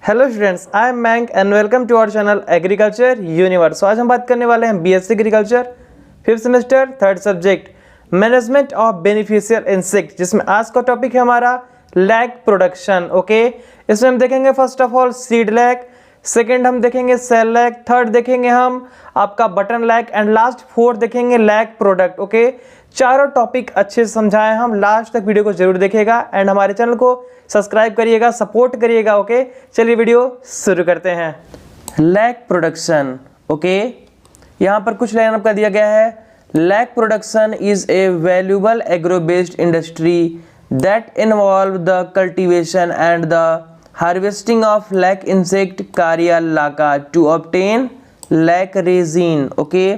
Hello students, I am मैंक and welcome to our channel agriculture universe. आज हम बात करने वाले हैं BSc agriculture 5th semester 3rd subject management of beneficial insect, जिसमें आज का टॉपिक है हमारा लैग प्रोडक्शन। ओके, इसमें हम देखेंगे first of all seed lag, second हम देखेंगे सेल लैग, थर्ड देखेंगे हम आपका button lag and last fourth देखेंगे लैग प्रोडक्ट। ओके, चारों टॉपिक अच्छे से समझाए हम, लास्ट तक वीडियो को जरूर देखिएगा एंड हमारे चैनल को सब्सक्राइब करिएगा, सपोर्ट करिएगा। ओके, चलिए वीडियो शुरू करते हैं। Lag production. ओके, यहाँ पर कुछ लाइन आपका दिया गया है। Lac production is a valuable agro based industry that involve the cultivation and the harvesting of lac insect Kerria lacca to obtain lac resin. Okay,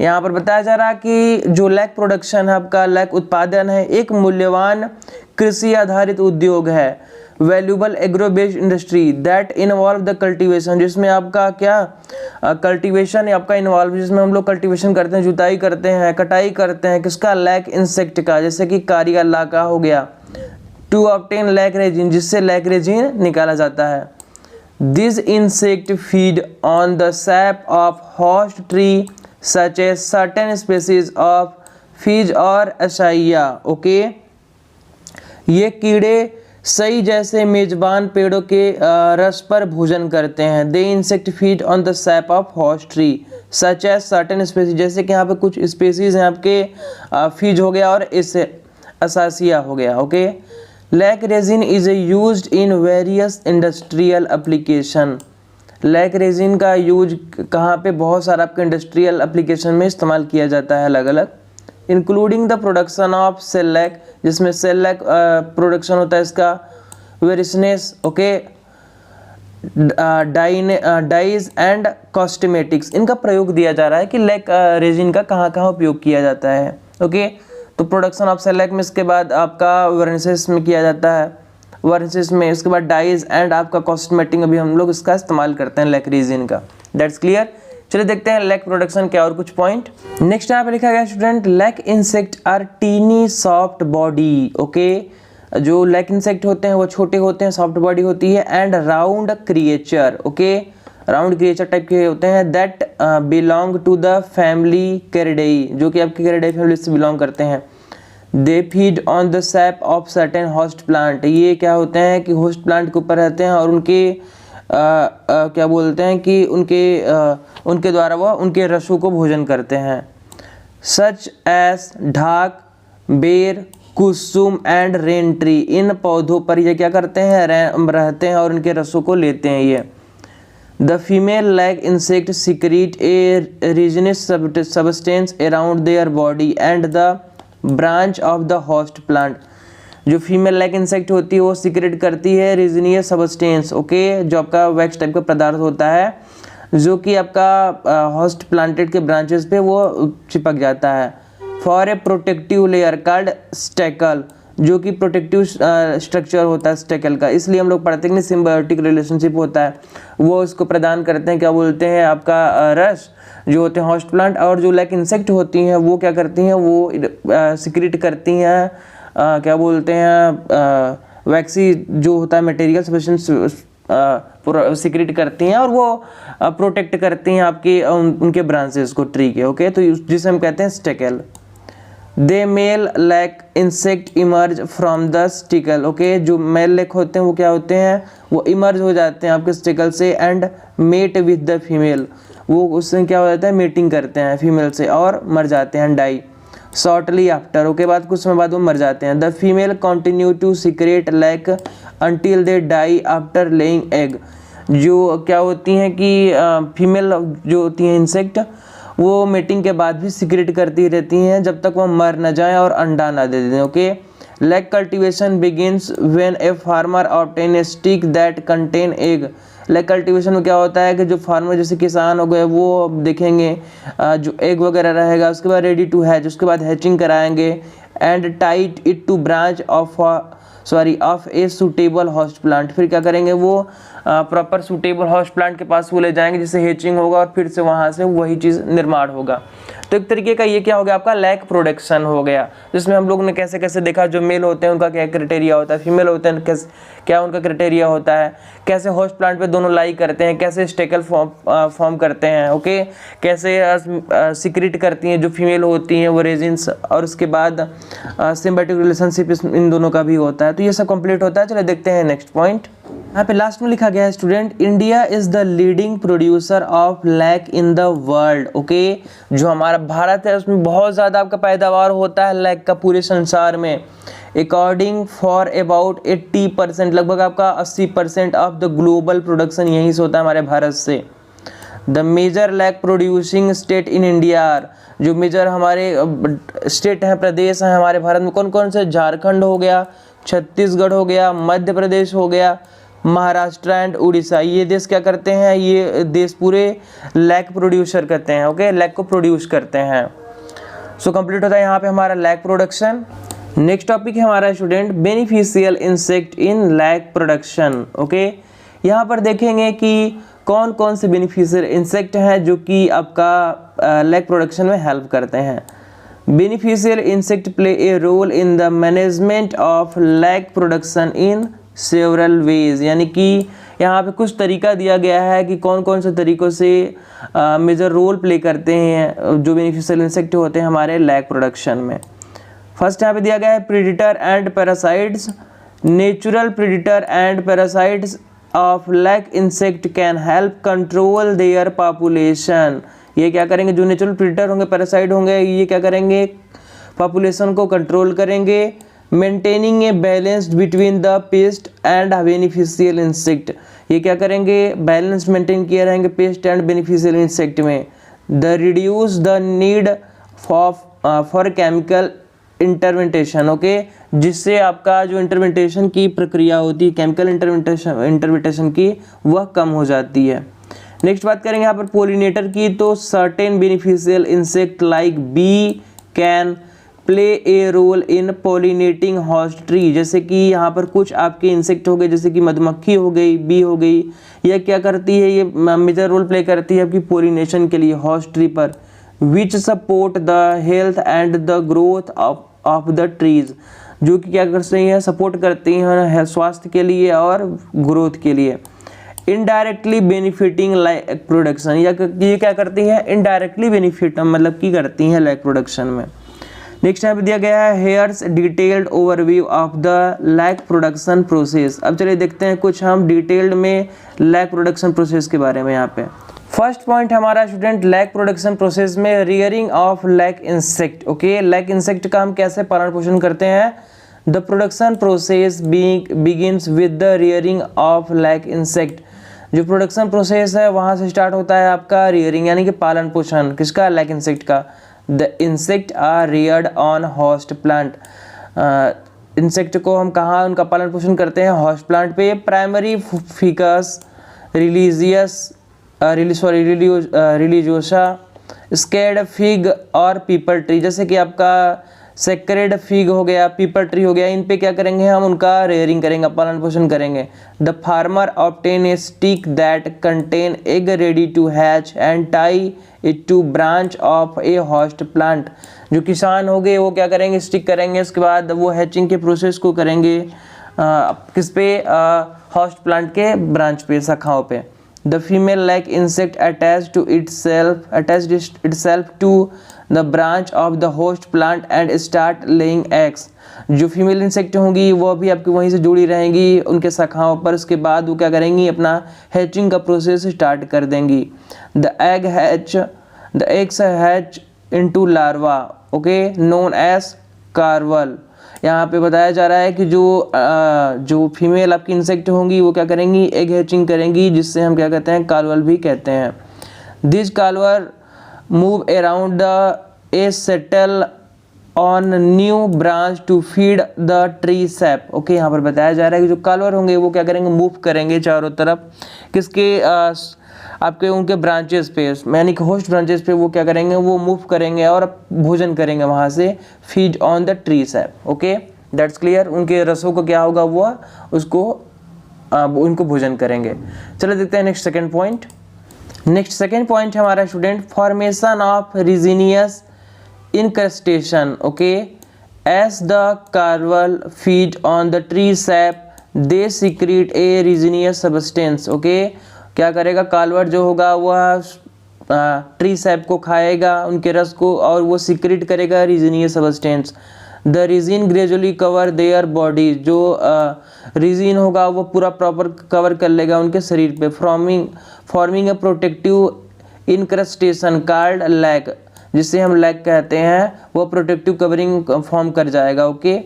यहाँ पर बताया जा रहा है कि जो लैग प्रोडक्शन है, आपका लैग उत्पादन है, एक मूल्यवान कृषि आधारित उद्योग है, valuable agro based industry that involve the cultivation, जिसमें आपका क्या कल्टीवेशन है आपका इन्वॉल्व, जिसमें हम लोग कल्टीवेशन करते हैं, जुताई करते हैं, कटाई करते हैं, किसका लैग इंसेक्ट का, जैसे कि कारिया लाका हो गया, टू ऑब्टेन लैग रेजिन, जिससे लैग रेजिन निकाला जाता है। These insect feed on the sap of host tree such as certain species of fig और acacia। ओके, ये कीड़े सही जैसे मेजबान पेड़ों के रस पर भोजन करते हैं। They insect feed on the sap of host tree such as certain species, जैसे कि यहाँ पे कुछ स्पेसीज हैं आपके, फिज हो गया और इसे असासिया हो गया। Okay, lag resin is used in various industrial application. Lag resin का यूज कहाँ पे, बहुत सारा आपके इंडस्ट्रियल एप्लीकेशन में इस्तेमाल किया जाता है अलग अलग, including the production of shellac, जिसमें सेल लैग प्रोडक्शन होता है इसका, varnishes, okay, dyes and cosmetics, इनका प्रयोग दिया जा रहा है कि लैग रेजिन का कहाँ कहाँ उपयोग किया जाता है। ओके, तो प्रोडक्शन ऑफ सेल लैग में इसके बाद आपका वर्निसेस में किया जाता है, वर्निसेस में इसके बाद डाइज एंड आपका कॉस्मेटिक, अभी हम लोग इसका इस्तेमाल करते हैं लैग रेजिन का। That's clear. चलिए देखते हैं लैग प्रोडक्शन क्या और कुछ पॉइंट। नेक्स्ट यहाँ पे लिखा गया student, lac insect are tiny soft body. Okay, जो लैग इंसेक्ट होते हैं वो छोटे होते हैं, सॉफ्ट बॉडी होती है, and round creature. Okay, round creature type के होते हैं, that belong to the family Kerriidae, जो कि आपके कैरिडेई फैमिली से बिलोंग करते हैं। They feed on the sap of certain host plant, ये क्या होते हैं कि होस्ट प्लांट के ऊपर रहते हैं और उनके क्या बोलते हैं कि उनके द्वारा वो उनके रसों को भोजन करते हैं। सच एस ढाक, बेर, कुसुम एंड रेन ट्री, इन पौधों पर ये क्या करते हैं, रहते हैं और उनके रसों को लेते हैं ये। The female lag insect secrete a resinous substance around their body and the branch of the host plant। जो फीमेल लैग इंसेक्ट होती है वो सीक्रेट करती है रेजिनियस सब्सटेंस। ओके, जो आपका वैक्स टाइप का पदार्थ होता है, जो कि आपका होस्ट प्लांटेड के ब्रांचेस पे वो चिपक जाता है। For a protective layer called sticklac, जो कि प्रोटेक्टिव स्ट्रक्चर होता है स्टेकल का, इसलिए हम लोग पढ़ते हैं कि सिम्बायोटिक रिलेशनशिप होता है, वो उसको प्रदान करते हैं, क्या बोलते हैं, आपका रस, जो होते हैं होस्ट प्लांट, और जो लैग इंसेक्ट होती हैं वो क्या करती हैं, वो सिक्रीट करती हैं, क्या बोलते हैं, वैक्सी जो होता है मटेरियल सब्सटेंस सिक्रीट करती हैं और वो प्रोटेक्ट करती हैं आपके उनके ब्रांचेस को, ट्री के। ओके, तो जिसे हम कहते हैं sticklac. They male lac insect emerge from the sticklac. Okay, जो मेल लैग होते हैं वो क्या होते हैं, वो इमर्ज हो जाते हैं आपके स्टिकल से, and mate with the female, वो उससे क्या हो जाता है, मीटिंग करते हैं फीमेल से और मर जाते हैं, डाई शॉर्टली आफ्टर। ओके, बाद कुछ समय बाद वो मर जाते हैं। The female continue to secrete lac until they die after laying egg, जो क्या होती हैं कि फीमेल जो होती हैं इंसेक्ट, वो मीटिंग के बाद भी सीक्रेट करती रहती हैं जब तक वो मर न जाए और अंडा ना दे दें। Okay, lag cultivation begins when a farmer obtain a stick that contain egg. Lag cultivation में क्या होता है कि जो फार्मर जैसे किसान हो गए वो देखेंगे जो एग वगैरह रहेगा, उसके बाद रेडी टू हैच, उसके बाद हैचिंग कराएंगे, and tied it to branch of a suitable host plant. फिर क्या करेंगे, वो प्रॉपर सुटेबल होस्ट प्लांट के पास वो ले जाएंगे जिससे हैचिंग होगा और फिर से वहाँ से वही चीज़ निर्माण होगा। तो एक तरीके का ये क्या हो गया आपका लैक प्रोडक्शन हो गया, जिसमें हम लोग ने कैसे कैसे देखा, जो मेल होते हैं उनका क्या क्राइटेरिया होता है, फीमेल होते हैं क्या उनका क्राइटेरिया होता है, कैसे होस्ट प्लांट पे दोनों लाई करते हैं, कैसे स्टेकल फॉर्म करते हैं, ओके, कैसे सिक्रेट करती हैं जो फीमेल होती हैं वो रेजिन्स, और उसके बाद सिम्बायोटिक रिलेशनशिप इन दोनों का भी होता है। तो ये सब कंप्लीट होता है। चलिए देखते हैं नेक्स्ट पॉइंट। यहाँ पे लास्ट में लिखा गया है student, India is the leading producer of lac in the world. Okay, जो हमारा भारत है उसमें बहुत ज़्यादा आपका पैदावार होता है लैक का पूरे संसार में। अकॉर्डिंग फॉर अबाउट 80%, लगभग आपका 80% ऑफ द ग्लोबल प्रोडक्शन यहीं से होता है हमारे भारत से। The major lac producing state in India, जो मेजर हमारे स्टेट हैं, प्रदेश हैं हमारे भारत में, कौन कौन से, झारखंड हो गया, छत्तीसगढ़ हो गया, मध्य प्रदेश हो गया, महाराष्ट्र एंड उड़ीसा। ये देश क्या करते हैं, ये देश पूरे लैक प्रोड्यूसर करते हैं। ओके, लैक को प्रोड्यूस करते हैं। सो कंप्लीट होता है यहाँ पे हमारा लैक प्रोडक्शन। नेक्स्ट टॉपिक है हमारा student beneficial insect in lac production. Okay, यहाँ पर देखेंगे कि कौन कौन से बेनिफिशियल इंसेक्ट हैं जो कि आपका लैक प्रोडक्शन में हेल्प करते हैं। Beneficial insect play a role in the management of lac production in several ways, यानी कि यहाँ पे कुछ तरीका दिया गया है कि कौन कौन से तरीकों से मेजर रोल प्ले करते हैं जो बेनिफिशियल इंसेक्ट होते हैं हमारे लैक प्रोडक्शन में। फर्स्ट यहाँ पे दिया गया है predator and parasites. Natural predator and parasites of lac insect can help control their population. ये क्या करेंगे, जो नेचुरल प्रीडेटर होंगे, पैरासाइट होंगे, ये क्या करेंगे, पॉपुलेशन को कंट्रोल करेंगे। Maintaining a balanced between the pest and beneficial insect, ये क्या करेंगे, बैलेंस मेंटेन किए रहेंगे पेस्ट एंड बेनिफिशियल इंसेक्ट में। The reduce the need for chemical intervention. Okay, जिससे आपका जो इंटरवेंटेशन की प्रक्रिया होती है, केमिकल इंटरवेंटेशन की, वह कम हो जाती है। नेक्स्ट बात करेंगे यहाँ पर पोलिनेटर की, तो certain beneficial insect like bee can play a role in pollinating host tree. जैसे कि यहाँ पर कुछ आपके इंसेक्ट हो गए, जैसे कि मधुमक्खी हो गई, बी हो गई, यह क्या करती है, ये मेजर रोल प्ले करती है आपकी पोलिनेशन के लिए होस्ट ट्री पर। विच support the health and the growth of the trees, जो कि क्या करती हैं, सपोर्ट करती हैं स्वास्थ्य के लिए और ग्रोथ के लिए। इनडायरेक्टली बेनिफिटिंग लैक प्रोडक्शन, या ये क्या करती हैं, इनडायरेक्टली बेनिफिट मतलब की करती हैं लैक प्रोडक्शन में। नेक्स्ट यहाँ पे दिया गया है here's detailed overview of the lac production process. अब चलिए देखते हैं कुछ हम डिटेल्ड में लैक प्रोडक्शन प्रोसेस के बारे में। यहाँ पे फर्स्ट पॉइंट हमारा स्टूडेंट लैक प्रोडक्शन प्रोसेस में rearing of lac insect. Okay, lack insect का हम कैसे पालन पोषण करते हैं। The production process begins with the rearing of lac insect. जो प्रोडक्शन प्रोसेस है वहाँ से स्टार्ट होता है आपका रियरिंग, यानी कि पालन पोषण किसका, लैक इंसेक्ट का। The insect are reared on host plant. Insect को हम कहाँ उनका पालन पोषण करते हैं, होस्ट प्लांट पे। Primary ficus religiosa, sacred fig और पीपल ट्री, जैसे कि आपका सेक्रेड फिग हो गया, पीपल ट्री हो गया, इन पे क्या करेंगे हम, उनका रेयरिंग करेंगे, पालन पोषण करेंगे। The farmer obtain a stick that contain egg ready to hatch and tie it to branch of a host plant. जो किसान हो गए वो क्या करेंगे, स्टिक करेंगे, उसके बाद वो हैचिंग के प्रोसेस को करेंगे किस पे, होस्ट प्लांट के ब्रांच पे, शाखाओं पे। The female lake insect attached itself to the branch of the host plant and start laying eggs। जो फीमेल इंसेक्ट होंगी वो भी आपकी वहीं से जुड़ी रहेंगी उनके शाखाओं पर, उसके बाद वो क्या करेंगी, अपना हैचिंग का प्रोसेस स्टार्ट कर देंगी। The eggs hatch into larva, okay, known as कार्वल। यहाँ पे बताया जा रहा है कि जो फीमेल आपकी इंसेक्ट होंगी वो क्या करेंगी, एग हैचिंग करेंगी, जिससे हम क्या कहते हैं, कार्वल भी कहते हैं। This crawler move around the a settle on new branch to feed the tree sap. Okay, यहाँ पर बताया जा रहा है कि जो कार्वर होंगे वो क्या करेंगे, मूव करेंगे चारों तरफ किसके, आपके उनके ब्रांचेस पे, यानी कि होस्ट ब्रांचेस पे वो क्या करेंगे, वो मूव करेंगे और भोजन करेंगे वहाँ से, feed on the tree sap. Okay, that's clear. उनके रसों को क्या होगा, वो उसको उनको भोजन करेंगे। चलो देखते हैं next second point. Next second point है हमारा student, formation of resinous incrustation. Okay, as the crawler feed on the tree sap they secrete a resinous substance. Okay, क्या करेगा, कार्वल जो होगा वह ट्री सैप को खाएगा, उनके रस को, और वो सीक्रेट करेगा resinous substance. The resin gradually cover their body, जो रिजिन होगा वो पूरा प्रॉपर कवर कर लेगा उनके शरीर पे, forming a protective incrustation called lac, जिसे हम लैक कहते हैं, वो प्रोटेक्टिव कवरिंग फॉर्म कर जाएगा। Okay,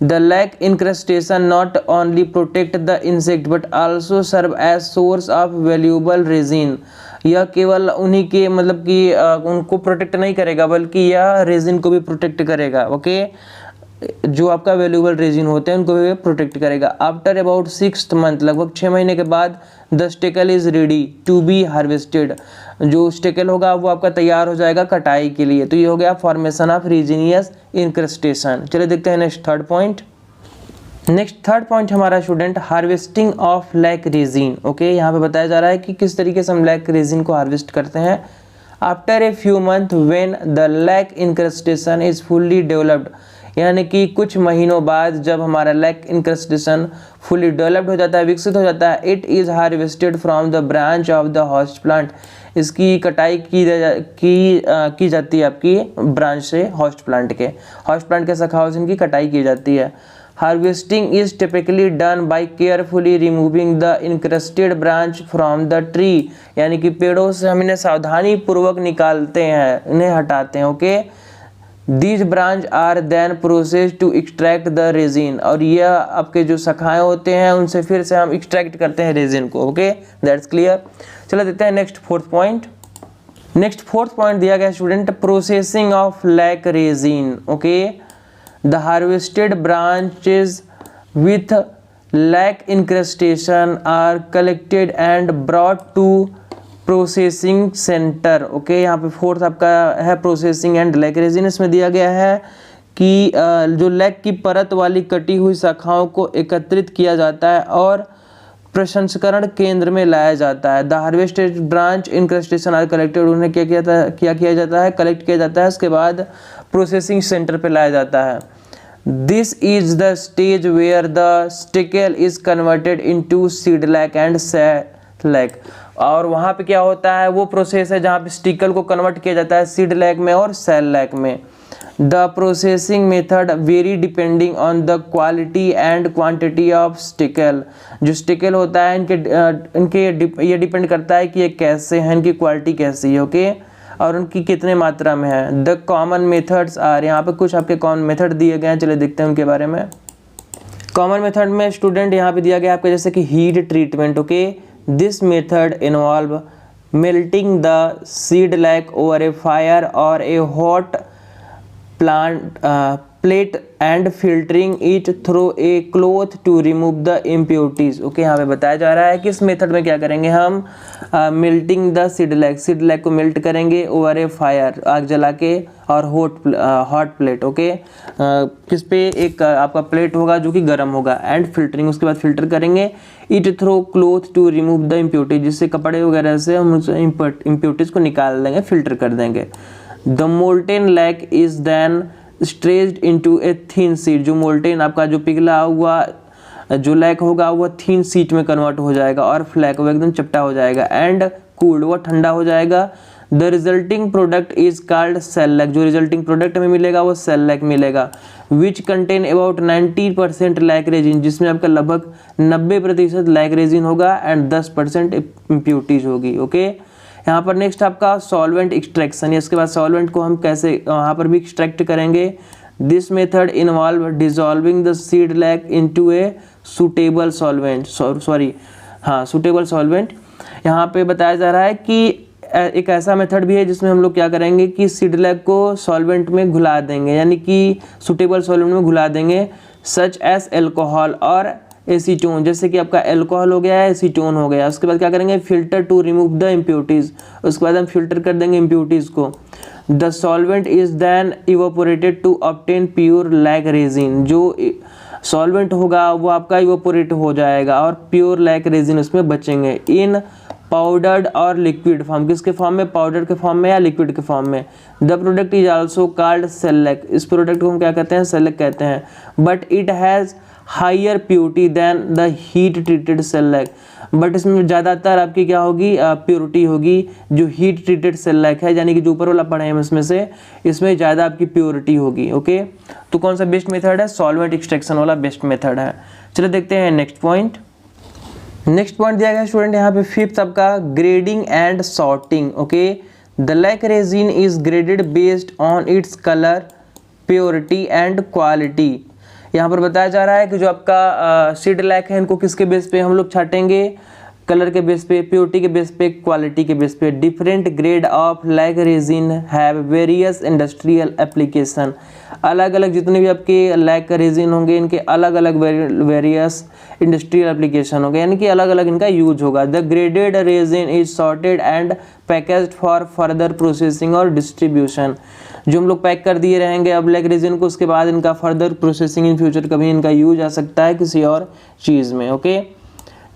the lac incrustation not only protect the insect but also serve as source of valuable resin. यह केवल उन्हीं के मतलब कि उनको प्रोटेक्ट नहीं करेगा, बल्कि यह रेजिन को भी प्रोटेक्ट करेगा। ओके, जो आपका वैल्यूएबल रेजिन होते हैं उनको भी प्रोटेक्ट करेगा। आफ्टर अबाउट 6th मंथ, लगभग 6 महीने के बाद, the sticklac is ready to be harvested, जो स्टेकल होगा वो आपका तैयार हो जाएगा कटाई के लिए। तो ये हो गया फॉर्मेशन ऑफ रिजिनियस इनक्रस्टेशन। चलिए देखते हैं next third point. Next third point हमारा student, harvesting of lac resin. Okay, यहाँ पे बताया जा रहा है कि किस तरीके से हम लैक रेजिन को हार्वेस्ट करते हैं। After a few month when the lac incrustation is fully developed, यानी कि कुछ महीनों बाद जब हमारा लैक इनक्रस्टेशन फुली डेवलप्ड हो जाता है, विकसित हो जाता है, it is harvested from the branch of the host plant, इसकी कटाई की जाती है आपकी ब्रांच से, होस्ट प्लांट के शाखाओं से इनकी कटाई की जाती है। Harvesting is typically done by carefully removing the इनक्रस्टेड branch from the tree, यानी कि पेड़ों से हम इन्हें सावधानी पूर्वक निकालते हैं, इन्हें हटाते हैं। Okay, these branch are then process to extract the resin, और यह आपके जो शाखाएं होते हैं उनसे फिर से हम एक्सट्रैक्ट करते हैं रेजिन को। Okay, that's clear. चलो देखते हैं next fourth point. Next fourth point दिया गया student, processing of lac resin. Okay, the harvested branches with lac incrustation are collected and brought to processing centre. Okay, यहाँ पे फोर्थ आपका है प्रोसेसिंग एंड लैक रेजिन। इसमें दिया गया है कि जो लैक की परत वाली कटी हुई शाखाओं को एकत्रित किया जाता है और प्रसंस्करण केंद्र में लाया जाता है। The harvested branch incrustation are collected, उन्हें क्या किया जाता है, कलेक्ट किया जाता है, उसके बाद प्रोसेसिंग सेंटर पे लाया जाता है। This is the stage where the stick lac is converted into seed lac and shellac, और वहाँ पे क्या होता है, वो प्रोसेस है जहाँ पे स्टिकल को कन्वर्ट किया जाता है सीड लैक में और सेल लैक में। The processing method very depending on the quality and quantity of sticker, जो स्टिकल होता है इनके ये डिपेंड करता है कि ये कैसे हैं, इनकी क्वालिटी कैसी है। ओके, और उनकी कितने मात्रा में है। द कॉमन मेथड्स आर, यहाँ पे कुछ आपके कॉमन मेथड दिए गए हैं, चलिए देखते हैं उनके बारे में। कॉमन मेथड में स्टूडेंट यहाँ पे दिया गया आपके जैसे कि heat treatment. Okay, this method involve melting the seed lac over a fire और a hot plate and filtering it through a cloth to remove the impurities. Okay, यहाँ पे बताया जा रहा है कि इस मेथड में क्या करेंगे हम, मेल्टिंग द सीड लैक को मेल्ट करेंगे ओवर ए फायर, आग जला के, और हॉट प्लेट। ओके, किस पे, एक आपका प्लेट होगा जो कि गर्म होगा, एंड फिल्टरिंग, उसके बाद फिल्टर करेंगे, it through cloth to remove the impurities, जिससे कपड़े वगैरह से हम इम्प्योरिटीज को निकाल देंगे, फिल्टर कर देंगे। The molten lac is then stretched into a thin sheet, जो मोल्टेन आपका जो पिघला हुआ जो लैक होगा वो थिन शीट में कन्वर्ट हो जाएगा, और फ्लैक वो एकदम चपटा हो जाएगा, एंड कूल्ड, वो ठंडा हो जाएगा। The resulting product is called shellac, जो रिजल्टिंग प्रोडक्ट में मिलेगा वो सेल लैक मिलेगा। Which contain about 90% lac resin, जिसमें आपका लगभग 90% लैक रेजिन होगा, एंड 10% इम्प्योरिटीज होगी। ओके, यहाँ पर नेक्स्ट आपका सॉल्वेंट एक्सट्रैक्शन, इसके बाद सॉल्वेंट को हम कैसे यहाँ पर भी एक्सट्रैक्ट करेंगे। This method involve dissolving the seed lac into a suitable solvent, suitable solvent. यहाँ पे बताया जा रहा है कि एक ऐसा मेथड भी है जिसमें हम लोग क्या करेंगे कि सीड लैक को सॉल्वेंट में घुला देंगे, यानी कि सुटेबल सॉल्वेंट में घुला देंगे, सच एस एल्कोहल और एसीटोन, जैसे कि आपका एल्कोहल हो गया है, एसीटोन हो गया। उसके बाद क्या करेंगे, filter to remove the impurities, उसके बाद हम फिल्टर कर देंगे इम्प्योरिटीज को। The solvent is then evaporated to obtain pure lac resin, जो सॉल्वेंट होगा वो आपका इवोपोरेट हो जाएगा और प्योर लैक रेजिन उसमें बचेंगे इन पाउडर्ड और लिक्विड फॉर्म। किसके फॉर्म में? पाउडर के फॉर्म में या लिक्विड के फॉर्म में। The product is also called shellac. इस प्रोडक्ट को हम क्या कहते हैं? सेलेक कहते हैं। But it has higher purity than the heat treated shellac. But इसमें ज़्यादातर आपकी क्या होगी? प्योरिटी होगी जो हीट ट्रीटेड सेलेक है, यानी कि जो ऊपर वाला पढ़े हैं इसमें से, इसमें ज़्यादा आपकी प्योरिटी होगी। ओके, तो कौन सा बेस्ट मेथड है? सॉल्वेंट एक्सट्रैक्शन वाला बेस्ट मेथड है। चलो देखते हैं नेक्स्ट पॉइंट। नेक्स्ट पॉइंट दिया गया स्टूडेंट यहाँ पे फिफ्थ आपका grading and sorting. Okay, the lac resin is graded based on its colour, purity and quality. यहाँ पर बताया जा रहा है कि जो आपका सीड लैक है इनको किसके बेस पे हम लोग छाटेंगे? कलर के बेस पे, प्योरिटी के बेस पे, क्वालिटी के बेस पे। Different grade of lac resin have various industrial application. अलग अलग जितने भी आपके लैक रेजिन होंगे इनके अलग अलग वेरियस इंडस्ट्रियल एप्लीकेशन होंगे, यानी कि अलग अलग इनका यूज होगा। The graded resin is sorted and packaged for further processing और डिस्ट्रीब्यूशन। जो हम लोग पैक कर दिए रहेंगे अब लैक रेजिन को, उसके बाद इनका फर्दर प्रोसेसिंग इन फ्यूचर कभी इनका यूज आ सकता है किसी और चीज़ में। ओके,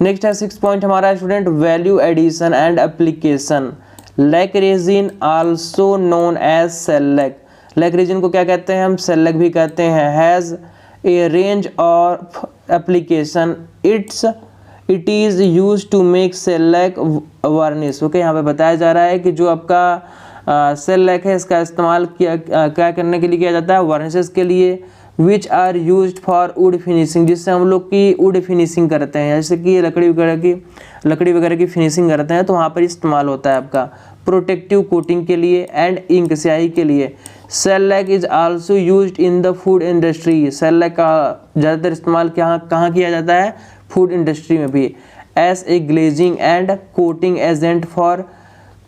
नेक्स्ट है 6 पॉइंट हमारा student value addition and application. Lac resin also known as shellac. Lac resin को क्या कहते हैं हम? सेलेक भी कहते हैं। Has a range of application it is use to make shellac varnish. Okay, यहाँ पे बताया जा रहा है कि जो आपका सेलेक है इसका इस्तेमाल क्या करने के लिए किया जाता है? वार्निशेस के लिए। Which are use for wood finishing, जिससे हम लोग की वुड फिनिशिंग करते हैं, जैसे कि लकड़ी वगैरह की फिनिशिंग करते हैं तो वहाँ पर इस्तेमाल होता है आपका। प्रोटेक्टिव कोटिंग के लिए एंड इंक स्याही के लिए। Shellac is also used in the food industry. Shellac का ज़्यादातर इस्तेमाल कहाँ किया जाता है? फूड इंडस्ट्री में भी। As a glazing and coating agent for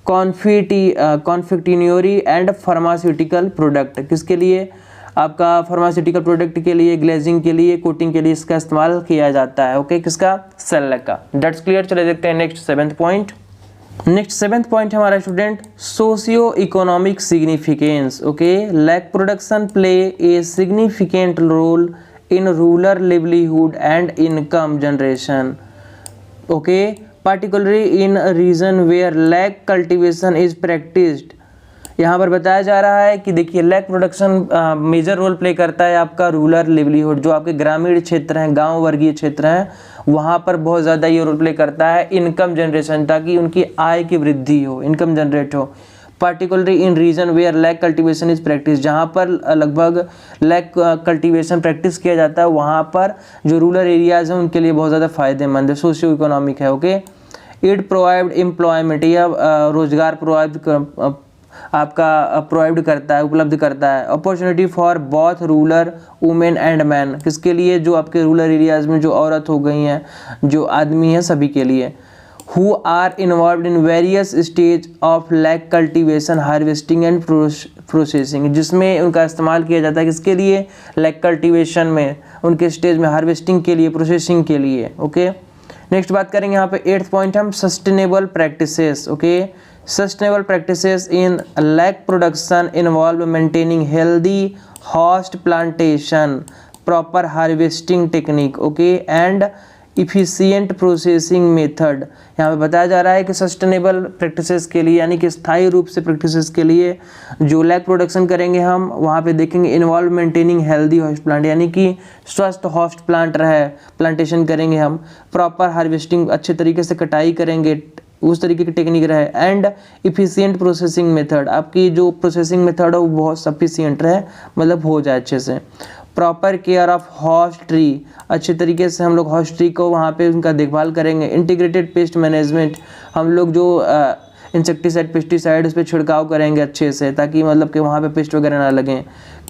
confectionery and pharmaceutical product. किसके लिए? आपका फार्मास्यूटिकल प्रोडक्ट के लिए, ग्लेजिंग के लिए, कोटिंग के लिए इसका इस्तेमाल किया जाता है। ओके, किसका? सेल लैक का। That's clear. चले देखते हैं next 7th point. Next 7th point हमारा student socio economic significance. Okay, lac production play a significant role in rural livelihood and income generation. Okay, particularly in a region where lac cultivation is practised. यहाँ पर बताया जा रहा है कि देखिए lac production major role play करता है आपका रूरल लिवलीहुड, जो आपके ग्रामीण क्षेत्र हैं, गांव वर्गीय क्षेत्र हैं, वहाँ पर बहुत ज़्यादा ये रोल प्ले करता है इनकम जनरेशन, ताकि उनकी आय की वृद्धि हो, इनकम जनरेट हो। Particularly in region where lac cultivation is practice, जहाँ पर लगभग लैक कल्टीवेशन प्रैक्टिस किया जाता है, वहाँ पर जो रूरल एरियाज़ हैं उनके लिए बहुत ज़्यादा फायदेमंद है, सोशियो इकोनॉमिक है। ओके, इट प्रोवाइड एम्प्लॉयमेंट, या रोजगार प्रोवाइड करता है, उपलब्ध करता है। Opportunity for both rural women and man, किसके लिए? जो आपके रूरल एरियाज़ में जो औरत हो गई हैं, जो आदमी हैं, सभी के लिए। who are involved in various stage of lac cultivation, harvesting and processing, जिसमें उनका इस्तेमाल किया जाता है किसके लिए? लैक कल्टीवेशन में, उनके स्टेज में हार्वेस्टिंग के लिए, प्रोसेसिंग के लिए। ओके, नेक्स्ट बात करेंगे यहाँ पे 8th पॉइंट हम sustainable practices. Okay, sustainable practices in lac production involve maintaining healthy host plantation, proper harvesting technique, okay, and efficient processing method. यहाँ पे बताया जा रहा है कि सस्टेनेबल प्रैक्टिसेस के लिए, यानी कि स्थायी रूप से प्रैक्टिसेस के लिए जो लैक प्रोडक्शन करेंगे हम, वहाँ पे देखेंगे involve maintaining healthy host plant, यानी कि स्वस्थ होस्ट प्लांट रहे, प्लांटेशन करेंगे हम। प्रॉपर हार्वेस्टिंग, अच्छे तरीके से कटाई करेंगे, उस तरीके की टेक्निक रहे। एंड इफिशियंट प्रोसेसिंग मेथड, आपकी जो प्रोसेसिंग मेथड है वो बहुत सफिशियंट रहे, मतलब हो जाए अच्छे से। Proper care of host tree, अच्छे तरीके से हम लोग हॉस्ट ट्री को वहाँ पे उनका देखभाल करेंगे। इंटीग्रेटेड पेस्ट मैनेजमेंट, हम लोग जो इंसेक्टिसाइड, पेस्टिसाइड उस पर छिड़काव करेंगे अच्छे से, ताकि मतलब कि वहाँ पे पेस्ट वगैरह ना लगें।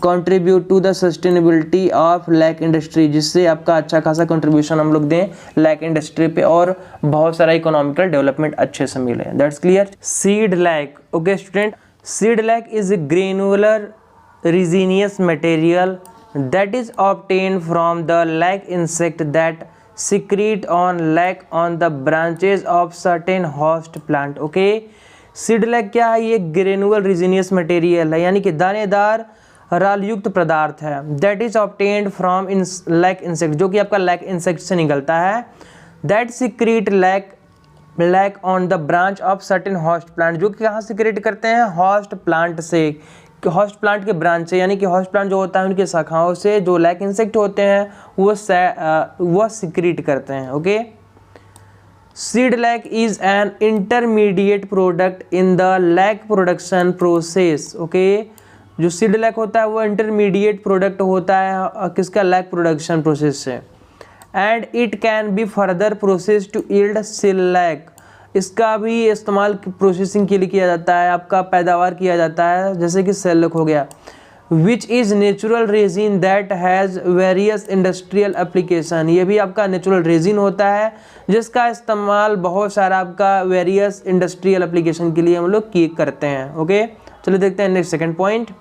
Contribute to the sustainability of lac industry, जिससे आपका अच्छा खासा कंट्रीब्यूशन हम लोग दें लैक इंडस्ट्री पे और बहुत सारा इकोनॉमिकल डेवलपमेंट अच्छे से मिले। That's clear. Seed lac, okay student, seed lac is granular resinous material that is obtained from the lac insect that secrete on lac on the branches of certain host plant। Okay, seed lac क्या है? ये granule रिजिनियस material है, यानी कि दानेदार राल युक्त पदार्थ है that is obtained from lac insect, जो कि आपका लैक इंसेक्ट से निकलता है। That secrete lac on the branch of certain host plant, जो कि कहाँ सिक्रीट करते हैं, होस्ट प्लांट से, होस्ट प्लांट के ब्रांच से, यानी कि होस्ट प्लांट जो होता है उनके शाखाओं से जो लैक इंसेक्ट होते हैं वो सिक्रीट करते हैं। Okay, seed lac is an intermediate product in the lac production process. Okay, जो सीड लैक होता है वो इंटरमीडिएट प्रोडक्ट होता है किसका, लैक प्रोडक्शन प्रोसेस से। And it can be further process to yield shellac, इसका भी इस्तेमाल प्रोसेसिंग के लिए किया जाता है, आपका पैदावार किया जाता है, जैसे कि सेल लैक हो गया। Which is natural resin that has various industrial application, ये भी आपका नेचुरल रेजिन होता है जिसका इस्तेमाल बहुत सारा आपका वेरियस इंडस्ट्रियल एप्लीकेशन के लिए हम लोग करते हैं। ओके, चलो देखते हैं next second point.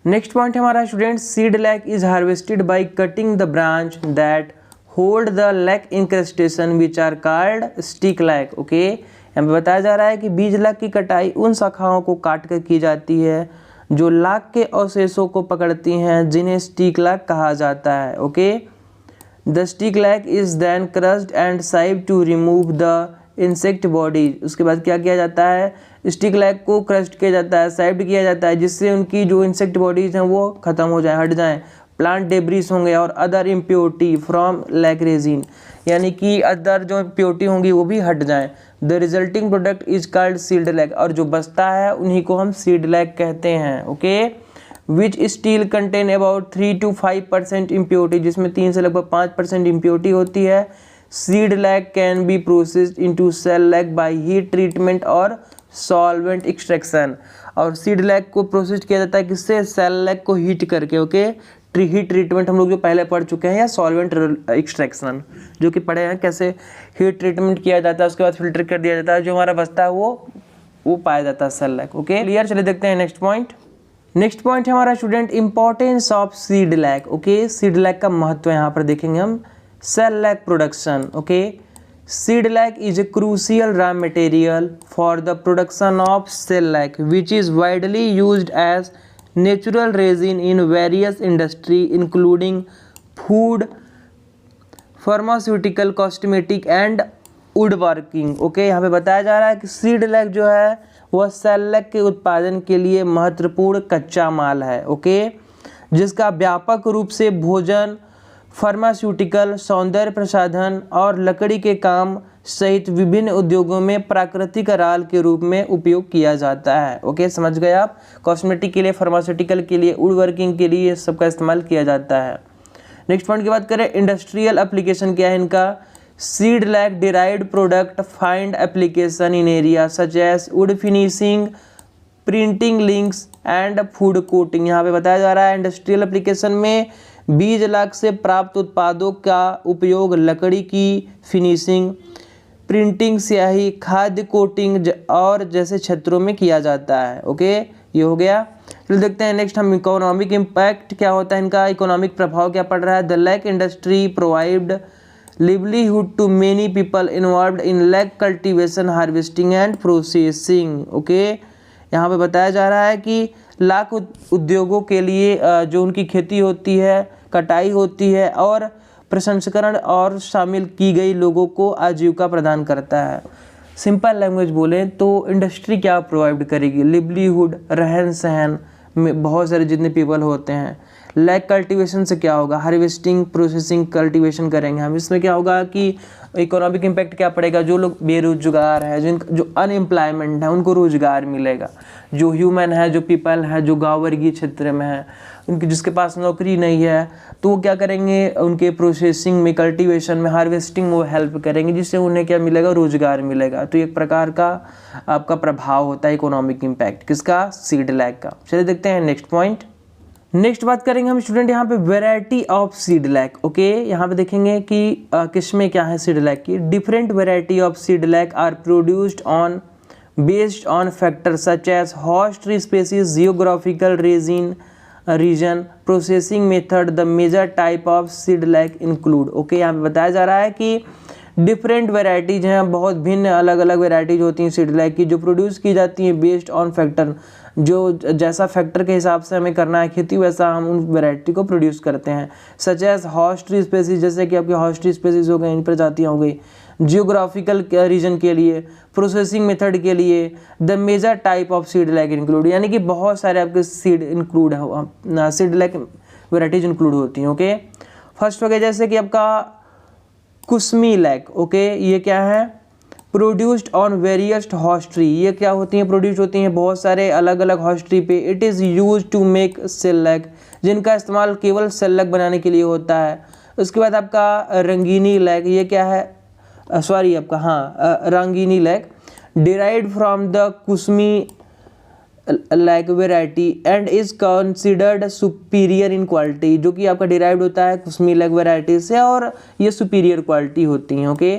Next point हमारा student, seed lac is harvested by cutting the branch that hold the lac incrustation which are called stick lac. Okay, यहाँ पे बताया जा रहा है कि बीज लैक की कटाई उन शाखाओं को काट कर की जाती है जो लाख के अवशेषों को पकड़ती हैं, जिन्हें स्टिक लैक कहा जाता है। Okay, the stick lac is then crushed and sieved to remove the insect body. उसके बाद क्या किया जाता है, स्टिक लैक को क्रश्ड किया जाता है, साइव्ड किया जाता है, जिससे उनकी जो इंसेक्ट बॉडीज हैं वो खत्म हो जाए, हट जाएं। प्लांट डेब्रिस होंगे और other impurity from lac resin, यानी कि अदर जो इम्प्योरिटी होंगी वो भी हट जाएं। The resulting product is called seed lac, और जो बचता है उन्हीं को हम सीड लैक कहते हैं। Okay, which still contain about 3 to 5% impurity, जिसमें 3 से लगभग 5% इम्प्योरिटी होती है। Seed lac can be processed into shellac by heat treatment और सॉल्वेंट एक्सट्रैक्शन, और सीड लैक को प्रोसेस किया जाता है किससे, सेल लैक को हीट करके। ओके, हीट ट्रीटमेंट हम लोग जो पहले पढ़ चुके हैं, या सॉल्वेंट एक्सट्रैक्शन जो कि पढ़े हैं, कैसे हीट ट्रीटमेंट किया जाता है, उसके बाद फिल्टर कर दिया जाता है, जो हमारा बचता है वो पाया जाता है सेल लैक। Okay, clear. चलिए देखते हैं नेक्स्ट पॉइंट। नेक्स्ट पॉइंट है हमारा student, importance of seed lac. Okay, seed lac का महत्व यहाँ पर देखेंगे हम। Shellac production. Okay, seed lac is a crucial raw material for the production of shellac which is widely used as natural resin in various industry including food, pharmaceutical, cosmetic and wood working. Okay, यहाँ पे बताया जा रहा है कि seed lack जो है वह सेल लैक के उत्पादन के लिए महत्वपूर्ण कच्चा माल है। ओके, जिसका व्यापक रूप से भोजन, फार्मास्यूटिकल, सौंदर्य प्रसाधन और लकड़ी के काम सहित विभिन्न उद्योगों में प्राकृतिक राल के रूप में उपयोग किया जाता है। ओके, समझ गए आप। कॉस्मेटिक के लिए, फार्मास्यूटिकल के लिए, वुड वर्किंग के लिए सबका इस्तेमाल किया जाता है। नेक्स्ट पॉइंट की बात करें, इंडस्ट्रियल एप्लीकेशन क्या है इनका। Seed lac derived product find application in area such as wood finishing, printing, inks and food coating. यहाँ पे बताया जा रहा है इंडस्ट्रियल एप्लीकेशन में बीज लैक से प्राप्त उत्पादों का उपयोग लकड़ी की फिनिशिंग, प्रिंटिंग, स्याही, खाद्य कोटिंग और जैसे क्षेत्रों में किया जाता है। ओके, ये हो गया। फिर देखते हैं नेक्स्ट हम इकोनॉमिक इम्पैक्ट क्या होता है इनका, इकोनॉमिक प्रभाव क्या पड़ रहा है। The lac industry provide livelihood to many people involved in lac cultivation, harvesting and processing. Okay, यहाँ पे बताया जा रहा है कि लाख उद्योगों के लिए जो उनकी खेती होती है, कटाई होती है और प्रसंस्करण और शामिल की गई लोगों को आजीविका प्रदान करता है। सिंपल लैंग्वेज बोलें तो इंडस्ट्री क्या प्रोवाइड करेगी, लिवलीहुड, रहन सहन में बहुत सारे जितने पीपल होते हैं। लैक कल्टीवेशन से क्या होगा, हार्वेस्टिंग, प्रोसेसिंग, कल्टीवेशन करेंगे हम। इसमें क्या होगा कि इकोनॉमिक इम्पैक्ट क्या पड़ेगा, जो लोग बेरोजगार है, जो अनएम्प्लॉयमेंट है, उनको रोजगार मिलेगा। जो ह्यूमन है, जो पीपल है, जो गाँव वर्गीय क्षेत्र में है, उनकी जिसके पास नौकरी नहीं है, तो वो क्या करेंगे, उनके प्रोसेसिंग में, कल्टीवेशन में, हार्वेस्टिंग वो हेल्प करेंगे, जिससे उन्हें क्या मिलेगा, रोजगार मिलेगा। तो एक प्रकार का आपका प्रभाव होता है इकोनॉमिक इम्पैक्ट किसका, सीड लैक का। चलिए देखते हैं नेक्स्ट पॉइंट। नेक्स्ट बात करेंगे हम स्टूडेंट यहाँ पे variety of seed lac. Okay, यहाँ पे देखेंगे कि किसमें क्या है सीड लैक की। Different variety of seed lac are produced on based on factor such as host species, geographical region, processing method. The major type of seed lac include. Okay, यहाँ पे बताया जा रहा है कि डिफरेंट वेराइटीज़ हैं, बहुत भिन्न अलग अलग वेराइटीज़ होती हैं सीड लैक की, जो प्रोड्यूस की जाती हैं बेस्ड ऑन फैक्टर, जो जैसा फैक्टर के हिसाब से हमें करना है खेती, वैसा हम उन वैरायटी को प्रोड्यूस करते हैं। Such as host tree species, जैसे कि आपके हॉस्ट ट्री स्पेसीज हो गए, इन प्रजातियाँ हो गई। जियोग्राफिकल रीजन के लिए, प्रोसेसिंग मेथड के लिए, the major type of seed lac include, यानी कि बहुत सारे आपके सीड इंक्लूड है, सीड लैक वेराइटीज इंक्लूड होती हैं। ओके, फर्स्ट हो गया जैसे कि आपका कुसमी लैक। ओके, ये क्या है? Produced on various host tree, ये क्या होती हैं? प्रोड्यूस होती हैं बहुत सारे अलग अलग हॉस्ट ट्री पे। It is use to make shellac, जिनका इस्तेमाल केवल सेल लैक बनाने के लिए होता है। उसके बाद आपका रंगीनी लैक, ये क्या है? Rangeeni lac derived from the Kusmi lac variety and is considered superior in quality, जो कि आपका डिराइव्ड होता है कुसमी लैक वेराइटी से और ये सुपीरियर क्वालिटी होती हैं। ओके,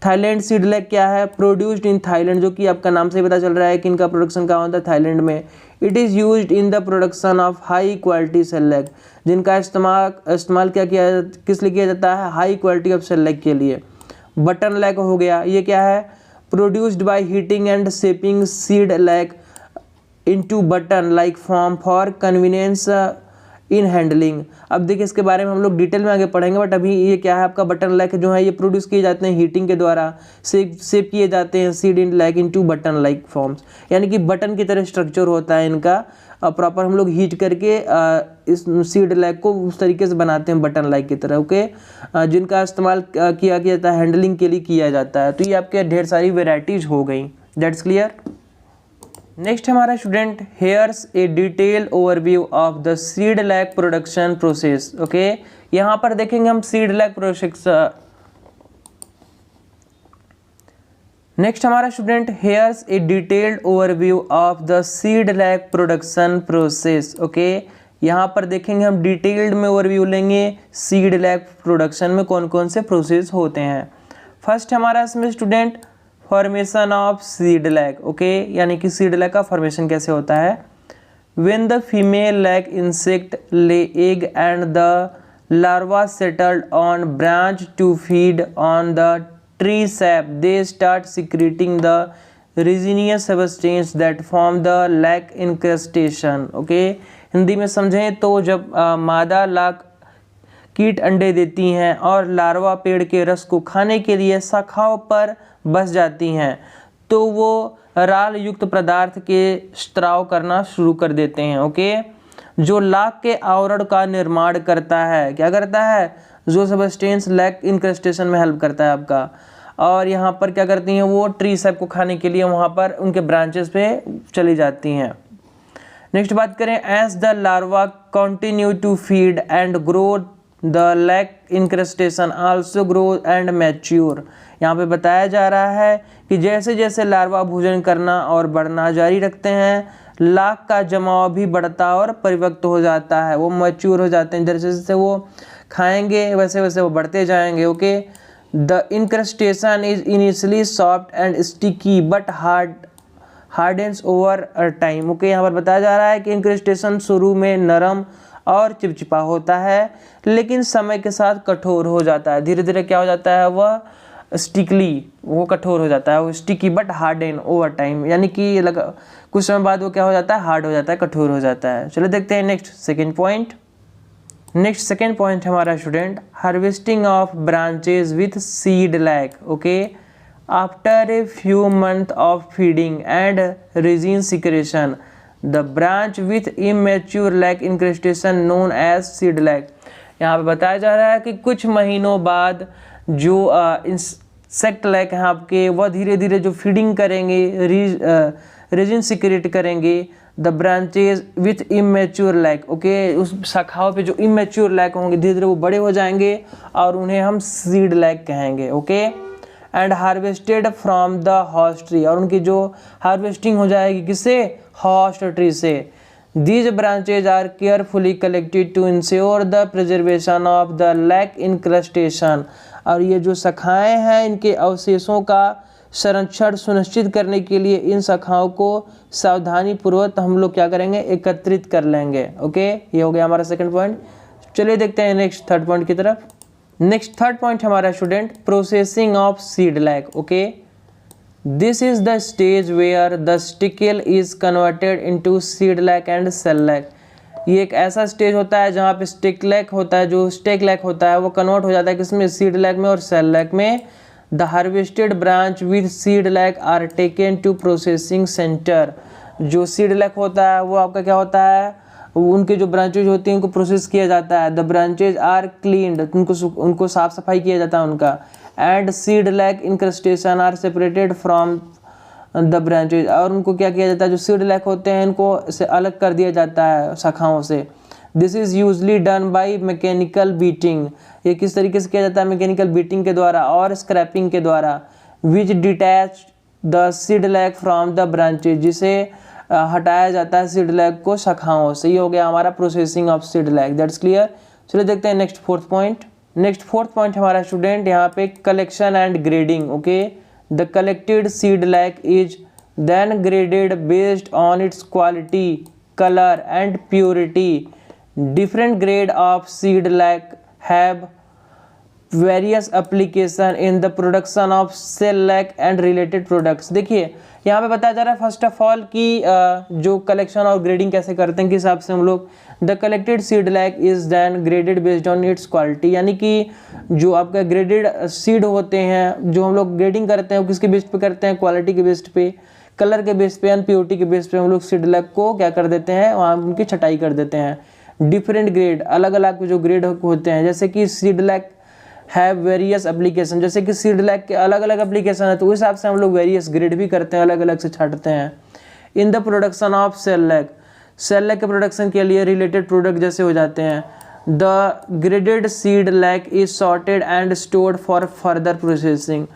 थाईलैंड सीड लैक क्या है? प्रोड्यूस्ड इन थाईलैंड, जो कि आपका नाम से ही पता चल रहा है कि इनका प्रोडक्शन कहाँ होता है? थाईलैंड में। It is used in the production of high quality shellac, जिनका इस्तेमाल क्या किया, किस लिए किया जाता है? High quality of shellac के लिए। बटन लैक हो गया, ये क्या है? Produced by heating and shaping seed lac into button like form for convenience in handling. अब देखिए इसके बारे में हम लोग डिटेल में आगे पढ़ेंगे, बट अभी ये क्या है? आपका बटन लैक जो है ये प्रोड्यूस किए जाते हैं हीटिंग के द्वारा, शेप किए जाते हैं seed in lac into button like forms, यानी कि बटन की तरह स्ट्रक्चर होता है इनका। प्रॉपर हम लोग हीट करके इस सीड लैक को उस तरीके से बनाते हैं बटन लाइक की तरह। ओके, जिनका इस्तेमाल किया जाता है हैंडलिंग के लिए किया जाता है। तो ये आपके ढेर सारी वेराइटीज हो गई। That's clear. नेक्स्ट हमारा student, here's a detail overview of the seed lac production process. Okay, यहाँ पर देखेंगे हम सीड लैक प्रोसेस। नेक्स्ट हमारा student, here's a detailed overview of the seed lac production process. Okay, यहाँ पर देखेंगे हम डिटेल्ड में ओवरव्यू लेंगे सीड लैक प्रोडक्शन में कौन कौन से प्रोसेस होते हैं। फर्स्ट हमारा इसमें student formation of seed lac. Okay, यानी कि सीड लैक का फॉर्मेशन कैसे होता है? When the female lac insect lay egg and the larva settled on branch to feed on the tree sap, they start secreting the resinous substance that form the lac incrustation. Okay, Hindi में समझें तो जब मादा लाख कीट अंडे देती हैं और लार्वा पेड़ के रस को खाने के लिए शाखाओं पर बस जाती हैं, तो वो राल युक्त पदार्थ के स्त्राव करना शुरू कर देते हैं। ओके, जो लाख के आवरण का निर्माण करता है, क्या करता है? जो सबस्टेंस लैक इंक्रस्टेशन में हेल्प करता है आपका। और यहाँ पर क्या करती हैं वो? ट्री सैप को खाने के लिए वहाँ पर उनके ब्रांचेस पे चली जाती हैं। नेक्स्ट बात करें, as the larva continue to feed and grow the lac incrustation also grow and mature. यहाँ पे बताया जा रहा है कि जैसे जैसे लार्वा भोजन करना और बढ़ना जारी रखते हैं, लाख का जमाव भी बढ़ता और परिपक्व हो जाता है, वो मैच्योर हो जाते हैं। जैसे जैसे वो खाएंगे वैसे वैसे वो बढ़ते जाएंगे। Okay, the incrustation is initially soft and sticky but hardens over time. Okay, यहाँ पर बताया जा रहा है कि इंक्रस्टेशन शुरू में नरम और चिपचिपा होता है, लेकिन समय के साथ कठोर हो जाता है। धीरे धीरे क्या हो जाता है? वह स्टिकली, वो कठोर हो जाता है, वो sticky but harden over time, यानी कि कुछ समय बाद वो क्या हो जाता है? हार्ड हो जाता है, कठोर हो जाता है। चलो देखते हैं next second point. Next second point हमारा student, harvesting of branches with seed lac. Okay, after a few month of feeding and resin secretion the branch with immature lac incrustation known as seed lac. यहाँ पे बताया जा रहा है कि कुछ महीनों बाद जो इंसेक्ट लैक हैं आपके, वह धीरे धीरे जो फीडिंग करेंगे, रेजिन सिक्रेट करेंगे, the branches with immature lac. Okay, उस शाखाओं पे जो इमेच्योर लैक होंगे धीरे धीरे वो बड़े हो जाएंगे और उन्हें हम सीड लैक कहेंगे। Okay, and harvested from the host tree, और उनकी जो हार्वेस्टिंग हो जाएगी किससे? हॉस्ट ट्री से। These branches are carefully collected to ensure the preservation of the lac incrustation, और ये जो शाखाएँ हैं इनके अवशेषों का संरक्षण सुनिश्चित करने के लिए इन शाखाओं को सावधानी पूर्वक हम लोग क्या करेंगे? एकत्रित कर लेंगे। ओके, ये हो गया हमारा सेकंड पॉइंट। चलिए देखते हैं नेक्स्ट थर्ड पॉइंट की तरफ। नेक्स्ट थर्ड पॉइंट हमारा student, processing of seed lac. Okay, this is the stage where the stick lac is converted into seedlac and shellac. ये एक ऐसा स्टेज होता है जहाँ पे स्टिकलैक होता है, जो स्टेकलैक होता है वो कन्वर्ट हो जाता है किसमें, सीडलैक में और सेललैक में। The harvested branch with seedlac are taken to processing centre. जो सीडलैक होता है वो आपका क्या होता है, उनके जो ब्रांचेज होती हैं उनको प्रोसेस किया जाता है। द ब्रांचेज आर क्लीन्ड, उनको साफ सफाई किया जाता है उनका। And seedlac incrustation are separated from the branches, और उनको क्या किया जाता है, जो सीडलैक होते हैं इनको से अलग कर दिया जाता है शाखाओं से। This is usually done by mechanical beating. ये किस तरीके से किया जाता है, मैकेनिकल बीटिंग के द्वारा और स्क्रैपिंग के द्वारा। Which detach the seedlac from the branches, जिसे हटाया जाता है सीडलैक को शाखाओं से। ये हो गया हमारा processing of seedlac, that's clear. चलिए देखते हैं next fourth point. Next fourth point हमारा स्टूडेंट यहाँ पे collection and grading. Okay, the collected seedlac is then graded based on its quality, colour and purity. Different grade of seedlac have various application in the production of shellac and related products. देखिए यहाँ पे बताया जा रहा है first of all कि जो collection और ग्रेडिंग कैसे करते हैं, किस हिसाब से हम लोग। The collected seedlac is then graded based on its quality, यानी कि जो आपका ग्रेडेड सीड होते हैं, जो हम लोग ग्रेडिंग करते हैं वो किसके बेस पे करते हैं, क्वालिटी के बेस पे, कलर के बेस पे एंड प्योरिटी के बेस पे हम लोग सीडलैक को क्या कर देते हैं, वहाँ उनकी छटाई कर देते हैं। डिफरेंट ग्रेड, अलग अलग जो ग्रेड होते हैं, जैसे कि सीडलैक हैव वेरियस एप्लीकेशन, जैसे कि सीडलैक के अलग अलग एप्लीकेशन है तो उस हिसाब से हम लोग वेरियस ग्रेड भी करते हैं, अलग अलग से छाटते हैं। इन द प्रोडक्शन ऑफ सेललैक, सेललैक के प्रोडक्शन के लिए रिलेटेड प्रोडक्ट जैसे हो जाते हैं। The graded seedlac is sorted and stored for further processing,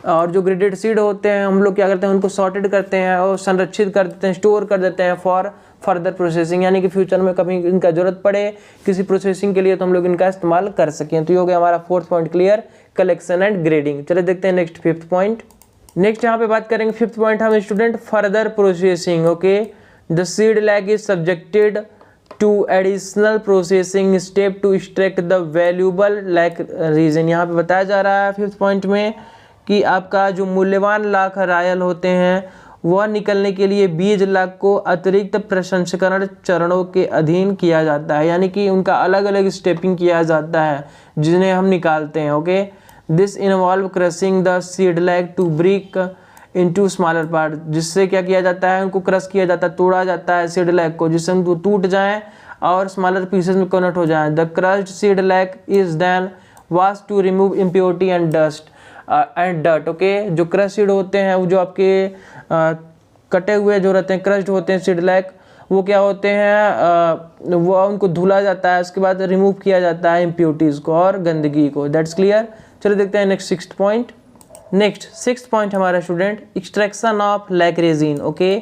और जो ग्रेडेड सीड होते हैं हम लोग क्या करते हैं, उनको सॉर्टेड करते हैं और संरक्षित कर देते हैं, स्टोर कर देते हैं फॉर फर्दर प्रोसेसिंग, यानी कि फ्यूचर में कभी इनका जरूरत पड़े किसी प्रोसेसिंग के लिए तो हम लोग इनका इस्तेमाल कर सकें। तो ये हो गया हमारा fourth point clear, collection and grading. चलिए देखते हैं नेक्स्ट फिफ्थ पॉइंट। नेक्स्ट यहाँ पे बात करेंगे फिफ्थ पॉइंट हम student, further processing. Okay, the seedlac is subjected to additional processing step to extract the valuable lac resin. यहाँ पे बताया जा रहा है फिफ्थ पॉइंट में कि आपका जो मूल्यवान लाख रायल होते हैं वह निकलने के लिए बीज लाख को अतिरिक्त प्रसंस्करण चरणों के अधीन किया जाता है, यानी कि उनका अलग अलग स्टेपिंग किया जाता है जिन्हें हम निकालते हैं। Okay, this involve crushing the seedlac to break into smaller part, जिससे क्या किया जाता है, उनको क्रश किया जाता है, तोड़ा जाता है सीडलैक को, जिससे उनको टूट जाएं और स्मॉलर पीसेस में कन्वर्ट हो जाएं। The crushed seedlac is then wash to remove impurity and dust and dirt. Okay, जो क्रश सीड होते हैं वो जो आपके कटे हुए जो रहते हैं, क्रश्ड होते हैं सीडलैक, वो क्या होते हैं, वो उनको धुला जाता है, उसके बाद रिमूव किया जाता है इम्प्योरिटीज़ को और गंदगी को। That's clear. चलो देखते हैं next sixth point. Next sixth point हमारा student, extraction of lac resin. Okay,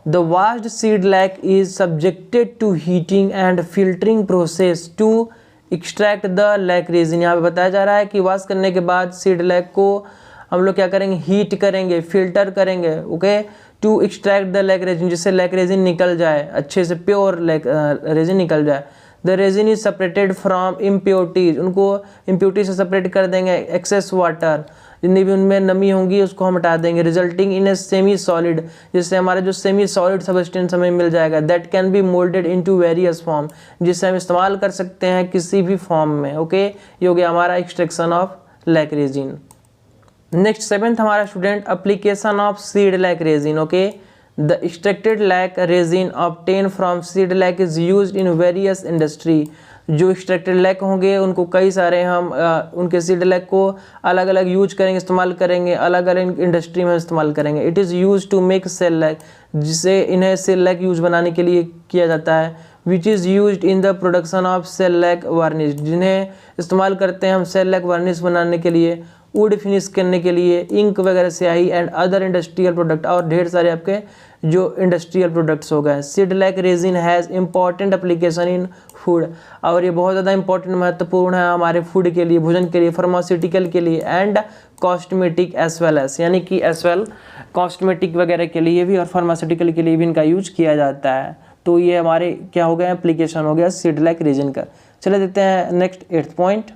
the washed seedlac is subjected to heating and filtering process to extract the lac resin. यहाँ पे बताया जा रहा है कि वॉश करने के बाद सीडलैक को हम लोग क्या करेंगे, हीट करेंगे, फिल्टर करेंगे। Okay, to extract the lac resin, जिससे लैक रेजिन निकल जाए, अच्छे से प्योर लैक रेजिन निकल जाए। The resin is separated from impurities, उनको इम्प्योरिटीज से सेपरेट कर देंगे। एक्सेस वाटर, जितनी भी उनमें नमी होंगी उसको हम हटा देंगे। Resulting in a semi solid, जिससे हमारा जो सेमी सॉलिड सब्सटेंस हमें मिल जाएगा। That can be moulded into various form, जिससे हम इस्तेमाल कर सकते हैं किसी भी फॉर्म में। ओके, ये हो गया हमारा extraction of lac resin. Next seventh हमारा student, application of seedlac resin. Okay, the extracted lac resin obtain from seedlac is used in various industry. जो एक्सट्रैक्टेड लैक होंगे उनको कई सारे हम उनके सीडलैक को अलग अलग यूज करेंगे, इस्तेमाल करेंगे, अलग अलग इंडस्ट्री में इस्तेमाल करेंगे। It is use to make shellac, जिसे इन्हें सेललैक यूज बनाने के लिए किया जाता है। Which is use in the production of shellac varnish, जिन्हें इस्तेमाल करते हैं हम सेललैक वार्निश बनाने के लिए, वुड फिनिश करने के लिए, इंक वगैरह स्याही एंड अदर इंडस्ट्रियल प्रोडक्ट, और ढेर सारे आपके जो इंडस्ट्रियल प्रोडक्ट्स हो गए। Seedlac resin has important application in food, और ये बहुत ज़्यादा इंपॉर्टेंट महत्वपूर्ण है हमारे फूड के लिए, भोजन के लिए, फार्मास्यूटिकल के लिए and cosmetic as well as, यानी कि एज वेल कॉस्मेटिक वगैरह के लिए भी और फार्मास्यूटिकल के लिए भी इनका यूज किया जाता है। तो ये हमारे क्या हो गया, एप्लीकेशन हो गया सीडलैक रेजिन का। चलिए देखते हैं नेक्स्ट एट्थ पॉइंट।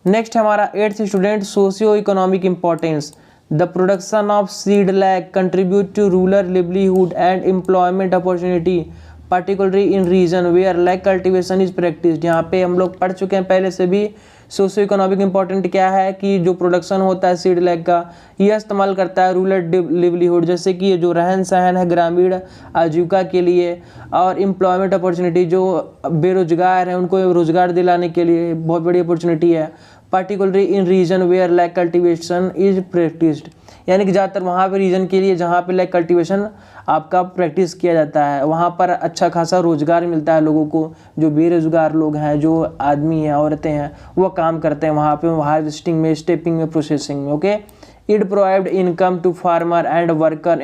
नेक्स्ट हमारा eighth student, socio economic importance. The production of seed lac contribute to rural livelihood and employment opportunity particularly in region where lac cultivation is practised. यहाँ पे हम लोग पढ़ चुके हैं पहले से भी सोशियो इकोनॉमिक इंपॉर्टेंट क्या है कि जो प्रोडक्शन होता है सीड लैक का यह इस्तेमाल करता है रूरल लिवलीहुड, जैसे कि ये जो रहन सहन है ग्रामीण आजीविका के लिए, और एम्प्लॉयमेंट अपॉर्चुनिटी जो बेरोजगार हैं उनको रोजगार दिलाने के लिए बहुत बड़ी अपॉर्चुनिटी है। Particularly in region where lac cultivation is practised, यानी कि ज़्यादातर वहाँ पे रीजन के लिए जहाँ पे लैक कल्टिवेशन आपका प्रैक्टिस किया जाता है, वहाँ पर अच्छा खासा रोजगार मिलता है लोगों को। जो बेरोजगार लोग हैं, जो आदमी हैं, औरतें हैं, वो काम करते हैं वहाँ पे हार्वेस्टिंग में, स्टेपिंग में, प्रोसेसिंग में। Okay, it provide income to farmer and worker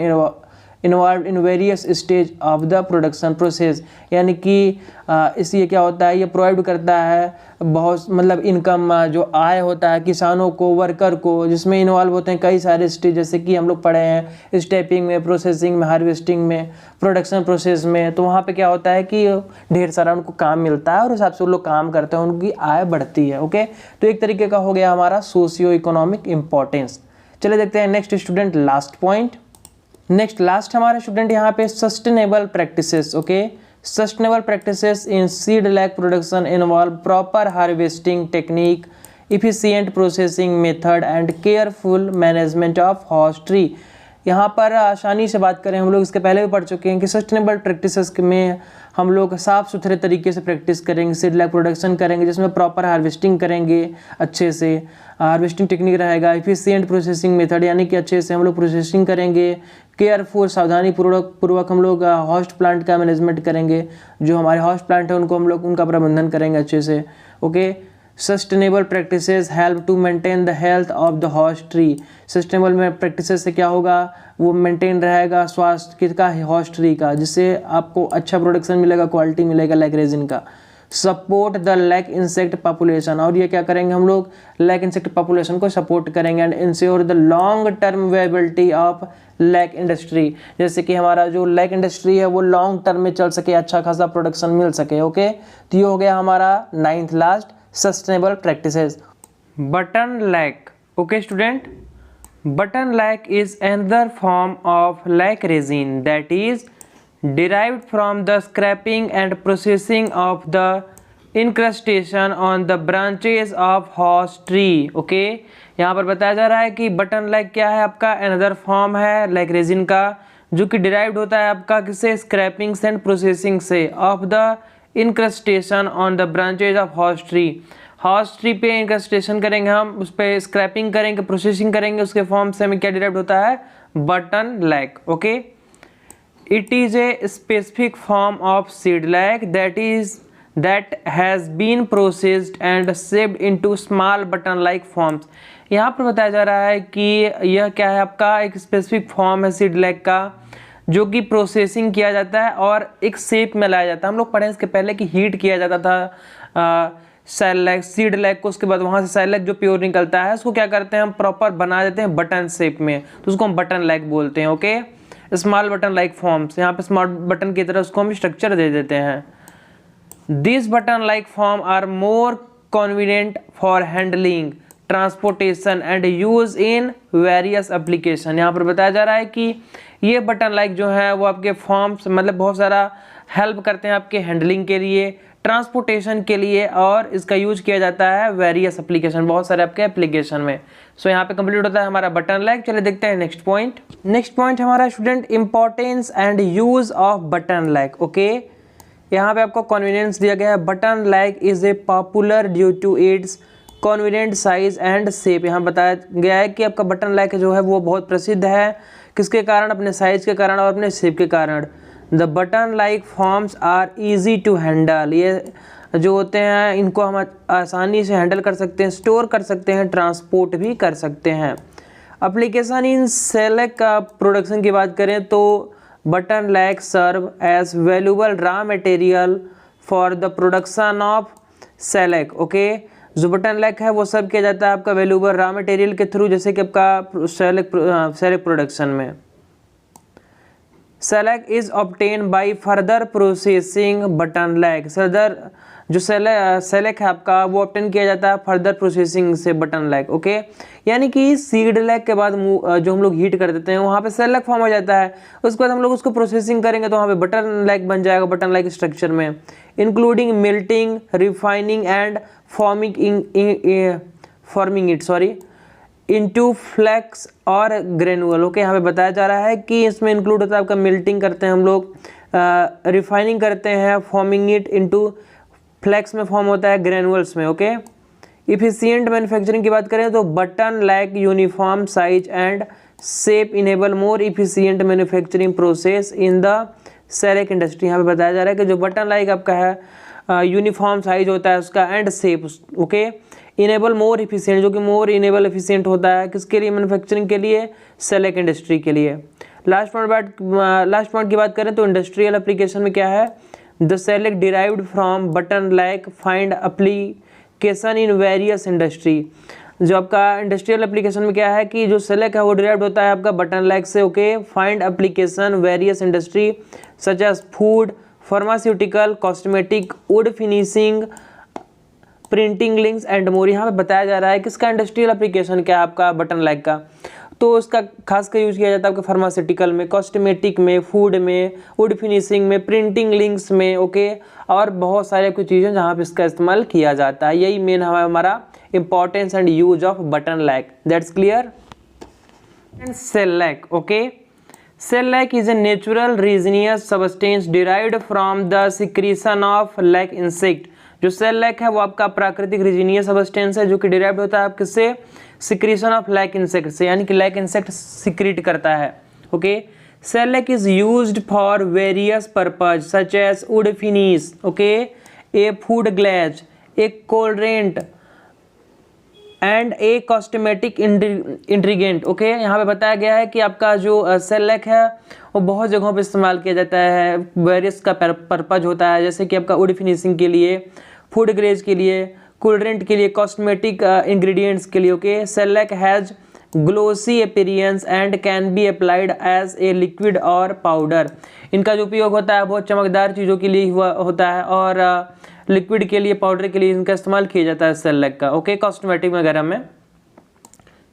involve in various stage of the production process, यानी कि इसलिए क्या होता है, ये प्रोवाइड करता है बहुत मतलब इनकम जो आय होता है किसानों को, वर्कर को, जिसमें इन्वॉल्व होते हैं कई सारे स्टेज, जैसे कि हम लोग पढ़े हैं स्टेपिंग में, प्रोसेसिंग में, हार्वेस्टिंग में, प्रोडक्शन प्रोसेस में। तो वहाँ पे क्या होता है कि ढेर सारा उनको काम मिलता है और उस हिसाब से वो लोग काम करते हैं, उनकी आय बढ़ती है। ओके, तो एक तरीके का हो गया हमारा सोशियो इकोनॉमिक इम्पोर्टेंस। चलिए देखते हैं next student, last point. Next last हमारे स्टूडेंट यहाँ पे sustainable practices. Okay, sustainable practices in seed lac production involve proper harvesting technique, efficient processing method and careful management of host tree. यहाँ पर आसानी से बात करें, हम लोग इसके पहले भी पढ़ चुके हैं कि सस्टेनेबल प्रैक्टिसेस में हम लोग साफ़ सुथरे तरीके से प्रैक्टिस करेंगे, सीड लैक प्रोडक्शन करेंगे, जिसमें प्रॉपर हार्वेस्टिंग करेंगे, अच्छे से हार्वेस्टिंग टेक्निक रहेगा, इफिशिएंट प्रोसेसिंग मेथड यानी कि अच्छे से हम लोग प्रोसेसिंग करेंगे, केयरफुल सावधानी पूर्वक हम लोग हॉस्ट प्लांट का मैनेजमेंट करेंगे, जो हमारे हॉस्ट प्लांट है उनको हम लोग उनका प्रबंधन करेंगे अच्छे से। Okay, sustainable practices help to maintain the health of the host tree. Sustainable में प्रैक्टिसेस से क्या होगा, वो मेंटेन रहेगा स्वास्थ्य किसका, हॉस्ट ट्री का, जिससे आपको अच्छा प्रोडक्शन मिलेगा, क्वालिटी मिलेगा लैक रेजिन का। Support the lac insect population, और ये क्या करेंगे हम लोग, लैक इंसेक्ट पॉपुलेशन को सपोर्ट करेंगे। And ensure the long term viability of lac industry, जैसे कि हमारा जो लैक इंडस्ट्री है वो लॉन्ग टर्म में चल सके, अच्छा खासा प्रोडक्शन मिल सके। ओके, तो ये हो गया हमारा 9th last sustainable practices. Button lac. Okay student, button lac is another form of lac resin that is derived from the scraping and processing of the incrustation on the branches of horse tree। Okay, यहाँ पर बताया जा रहा है कि button lack क्या है, आपका अनदर फॉर्म है लैक रेजिन का, जो कि डिराइव्ड होता है आपका किससे, स्क्रैपिंग एंड प्रोसेसिंग से, of the incrustation on the branches of हॉर्स ट्री। हॉर्स ट्री पे इंक्रस्टेशन करेंगे हम, उस पर स्क्रैपिंग करेंगे, प्रोसेसिंग करेंगे, उसके फॉर्म से हमें क्या डिराइव्ड होता है, button lac. Okay, it is a specific form of seed lac that has been processed and shaped into small button like forms। यहाँ पर बताया जा रहा है कि यह क्या है, आपका एक स्पेसिफिक फॉर्म है सीड लैक का, जो कि प्रोसेसिंग किया जाता है और एक शेप में लाया जाता है। हम लोग पढ़े इसके पहले कि हीट किया जाता था सेल लैक, सीड लैक को, उसके बाद वहाँ से सेल लैक जो प्योर निकलता है उसको क्या करते हैं हम प्रॉपर बना देते हैं बटन शेप में, तो उसको हम बटन लैक बोलते हैं। Okay, small button like forms, यहाँ पे स्मॉल बटन की तरह उसको हम स्ट्रक्चर दे देते हैं। This button like form are more convenient for handling, transportation and use in various application. यहाँ पर बताया जा रहा है कि ये बटन लाइक जो है वो आपके फॉर्म्स मतलब बहुत सारा हेल्प करते हैं आपके हैंडलिंग के लिए, ट्रांसपोर्टेशन के लिए, और इसका यूज किया जाता है वेरियस एप्लीकेशन, बहुत सारे आपके एप्लीकेशन में। सो यहाँ पे कंप्लीट होता है हमारा बटन लैक। चलिए देखते हैं नेक्स्ट पॉइंट। नेक्स्ट पॉइंट हमारा student importance and use of button lac. Okay, यहाँ पे आपको कन्वीनियंस दिया गया है। Button lac is a popular due to its convenient size and shape. यहाँ बताया गया है कि आपका बटन लैक जो है वो बहुत प्रसिद्ध है, किसके कारण, अपने साइज के कारण और अपने शेप के कारण। The button like forms are easy to handle, ये जो होते हैं इनको हम आसानी से हैंडल कर सकते हैं, स्टोर कर सकते हैं, ट्रांसपोर्ट भी कर सकते हैं। एप्लीकेशन इन सेलेक्ट का प्रोडक्शन की बात करें तो button lac serve as valuable raw material for the production of shellac. Okay, जो बटन लैक है वो सर्व किया जाता है आपका वैल्यूबल रॉ मटेरियल के थ्रू, जैसे कि आपका सेलेक्ट प्रोडक्शन में। Shellac is obtain by further processing button lac. Further जो सेलेक है आपका वो ऑब्टेन किया जाता है फर्दर प्रोसेसिंग से बटन लैक। ओके, यानी कि सीड लैक के बाद जो हम लोग हीट कर देते हैं वहाँ पे सेलेक फॉर्म हो जाता है, उसके बाद हम लोग उसको प्रोसेसिंग करेंगे तो वहाँ पे बटन लैक बन जाएगा, बटन लैक स्ट्रक्चर में, including melting, refining and forming it into flakes और ग्रेनुअल। ओके, यहाँ पे बताया जा रहा है कि इसमें इंक्लूड होता है आपका मेल्टिंग करते हैं हम लोग, रिफाइनिंग करते हैं, फॉर्मिंग इट इनटू फ्लेक्स में फॉर्म होता है ग्रेनुअल्स में। ओके, इफिशिएंट मैन्युफैक्चरिंग की बात करें तो button lac uniform size and shape enable more efficient manufacturing process in the shellac industry. यहाँ पे बताया जा रहा है कि जो बटन लाइक आपका है यूनिफॉर्म साइज होता है उसका and shape. Okay, enable more efficient, जो कि मोर इनेबल एफिशिएंट होता है किसके लिए, मैन्युफैक्चरिंग के लिए, सेलेक इंडस्ट्री के लिए। लास्ट पॉइंट की बात करें तो इंडस्ट्रियल एप्लीकेशन में क्या है, the select derived from button like find application in various industry. जो आपका इंडस्ट्रियल एप्लीकेशन में क्या है कि जो सेलेक है वो डिराइव्ड होता है आपका बटन लाइक से। Okay, find application various industry such as food, pharmaceutical, cosmetic, wood finishing, printing, inks and more. यहाँ पे बताया जा रहा है किसका इंडस्ट्रियल एप्लीकेशन क्या है आपका बटन लाइक का, तो उसका खास कर यूज किया जाता है आपके फार्मास्यूटिकल में, कॉस्मेटिक में, फूड में, वुड फिनिशिंग में, प्रिंटिंग लिंक्स में। ओके, और बहुत सारे कुछ चीज़ें जहाँ पे इसका इस्तेमाल किया जाता है। यही मेन है हमारा importance and use of button lac. That's clear. And shellac. Okay, shellac is a natural resinous substance derived from the secretion of lac insect. जो सेल लैक है वो आपका प्राकृतिक रीजनियस सब्सटेंस है जो कि डिराइव्ड होता है आप किससे, सिक्रीशन ऑफ लैक इंसेक्ट से, यानी कि लैक इंसेक्ट सिक्रीट करता है। Okay, shellac is used for various purpose such as wood finish, okay, a food glaze, a colourant and a cosmetic ingredient. Okay, यहाँ पे बताया गया है कि आपका जो सेल लैक है वो बहुत जगहों पे इस्तेमाल किया जाता है, वेरियस का पर्पज होता है, जैसे कि आपका वुड फिनिशिंग के लिए, फूड ग्रेज के लिए, कूलरेंट के लिए, कॉस्मेटिक इंग्रेडिएंट्स के लिए। Okay, shellac has glossy appearance and can be applied as a liquid or powder. इनका जो उपयोग होता है बहुत चमकदार चीज़ों के लिए हुआ होता है और लिक्विड के लिए, पाउडर के लिए इनका इस्तेमाल किया जाता है सेल लैक का। ओके, कॉस्मेटिक वगैरह में।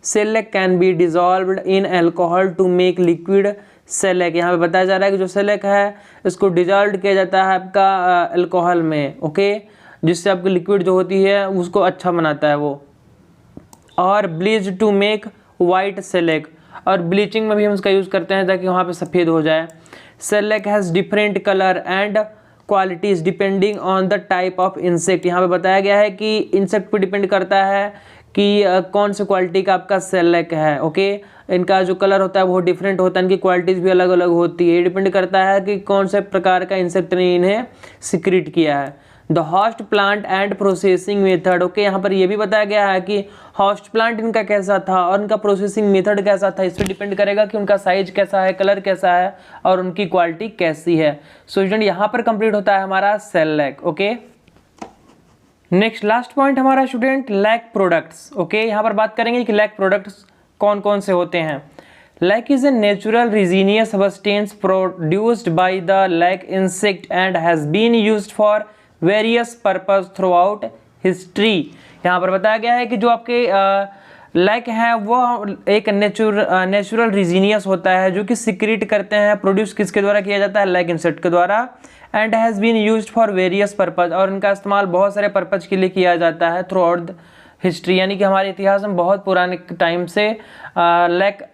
Shellac can be dissolved in alcohol to make liquid shellac. यहाँ पे बताया जा रहा है कि जो सेल लैक है इसको डिजॉल्व किया जाता है आपका अल्कोहल में। ओके, जिससे आपकी लिक्विड जो होती है उसको अच्छा बनाता है वो। और bleach to make white shellac, और ब्लीचिंग में भी हम इसका यूज़ करते हैं ताकि वहाँ पे सफ़ेद हो जाए। Shellac has different colour and qualities depending on the type of insect. यहाँ पे बताया गया है कि इंसेक्ट पे डिपेंड करता है कि कौन से क्वालिटी का आपका सेल लैक है। ओके, इनका जो कलर होता है वो डिफरेंट होता है, इनकी क्वालिटीज़ भी अलग अलग होती है। ये डिपेंड करता है कि कौन से प्रकार का इंसेक्ट ने इन्हें सिक्रीट किया है। The host plant and processing method. Okay, यहाँ पर ये भी बताया गया है कि होस्ट प्लांट इनका कैसा था और इनका प्रोसेसिंग मेथड कैसा था। इस पर डिपेंड करेगा कि उनका साइज कैसा है, कलर कैसा है और उनकी क्वालिटी कैसी है। सो स्टूडेंट, यहाँ पर कंप्लीट होता है हमारा shellac. Okay, next last point हमारा स्टूडेंट लैक प्रोडक्ट्स। ओके, यहाँ पर बात करेंगे कि लैक प्रोडक्ट्स कौन कौन से होते हैं। Lac is a natural resinous substance produced by the lac insect and has been used for various purpose throughout history. यहाँ पर बताया गया है कि जो आपके लैक है वो एक नेचुरल रिजीनियस होता है जो कि सिक्रीट करते हैं, प्रोड्यूस किसके द्वारा किया जाता है, लैक इंसेक्ट के द्वारा, and has been used for various purpose, और इनका इस्तेमाल बहुत सारे पर्पज के लिए किया जाता है थ्रू आउट हिस्ट्री। यानी कि हमारे इतिहास में बहुत पुराने टाइम से लैक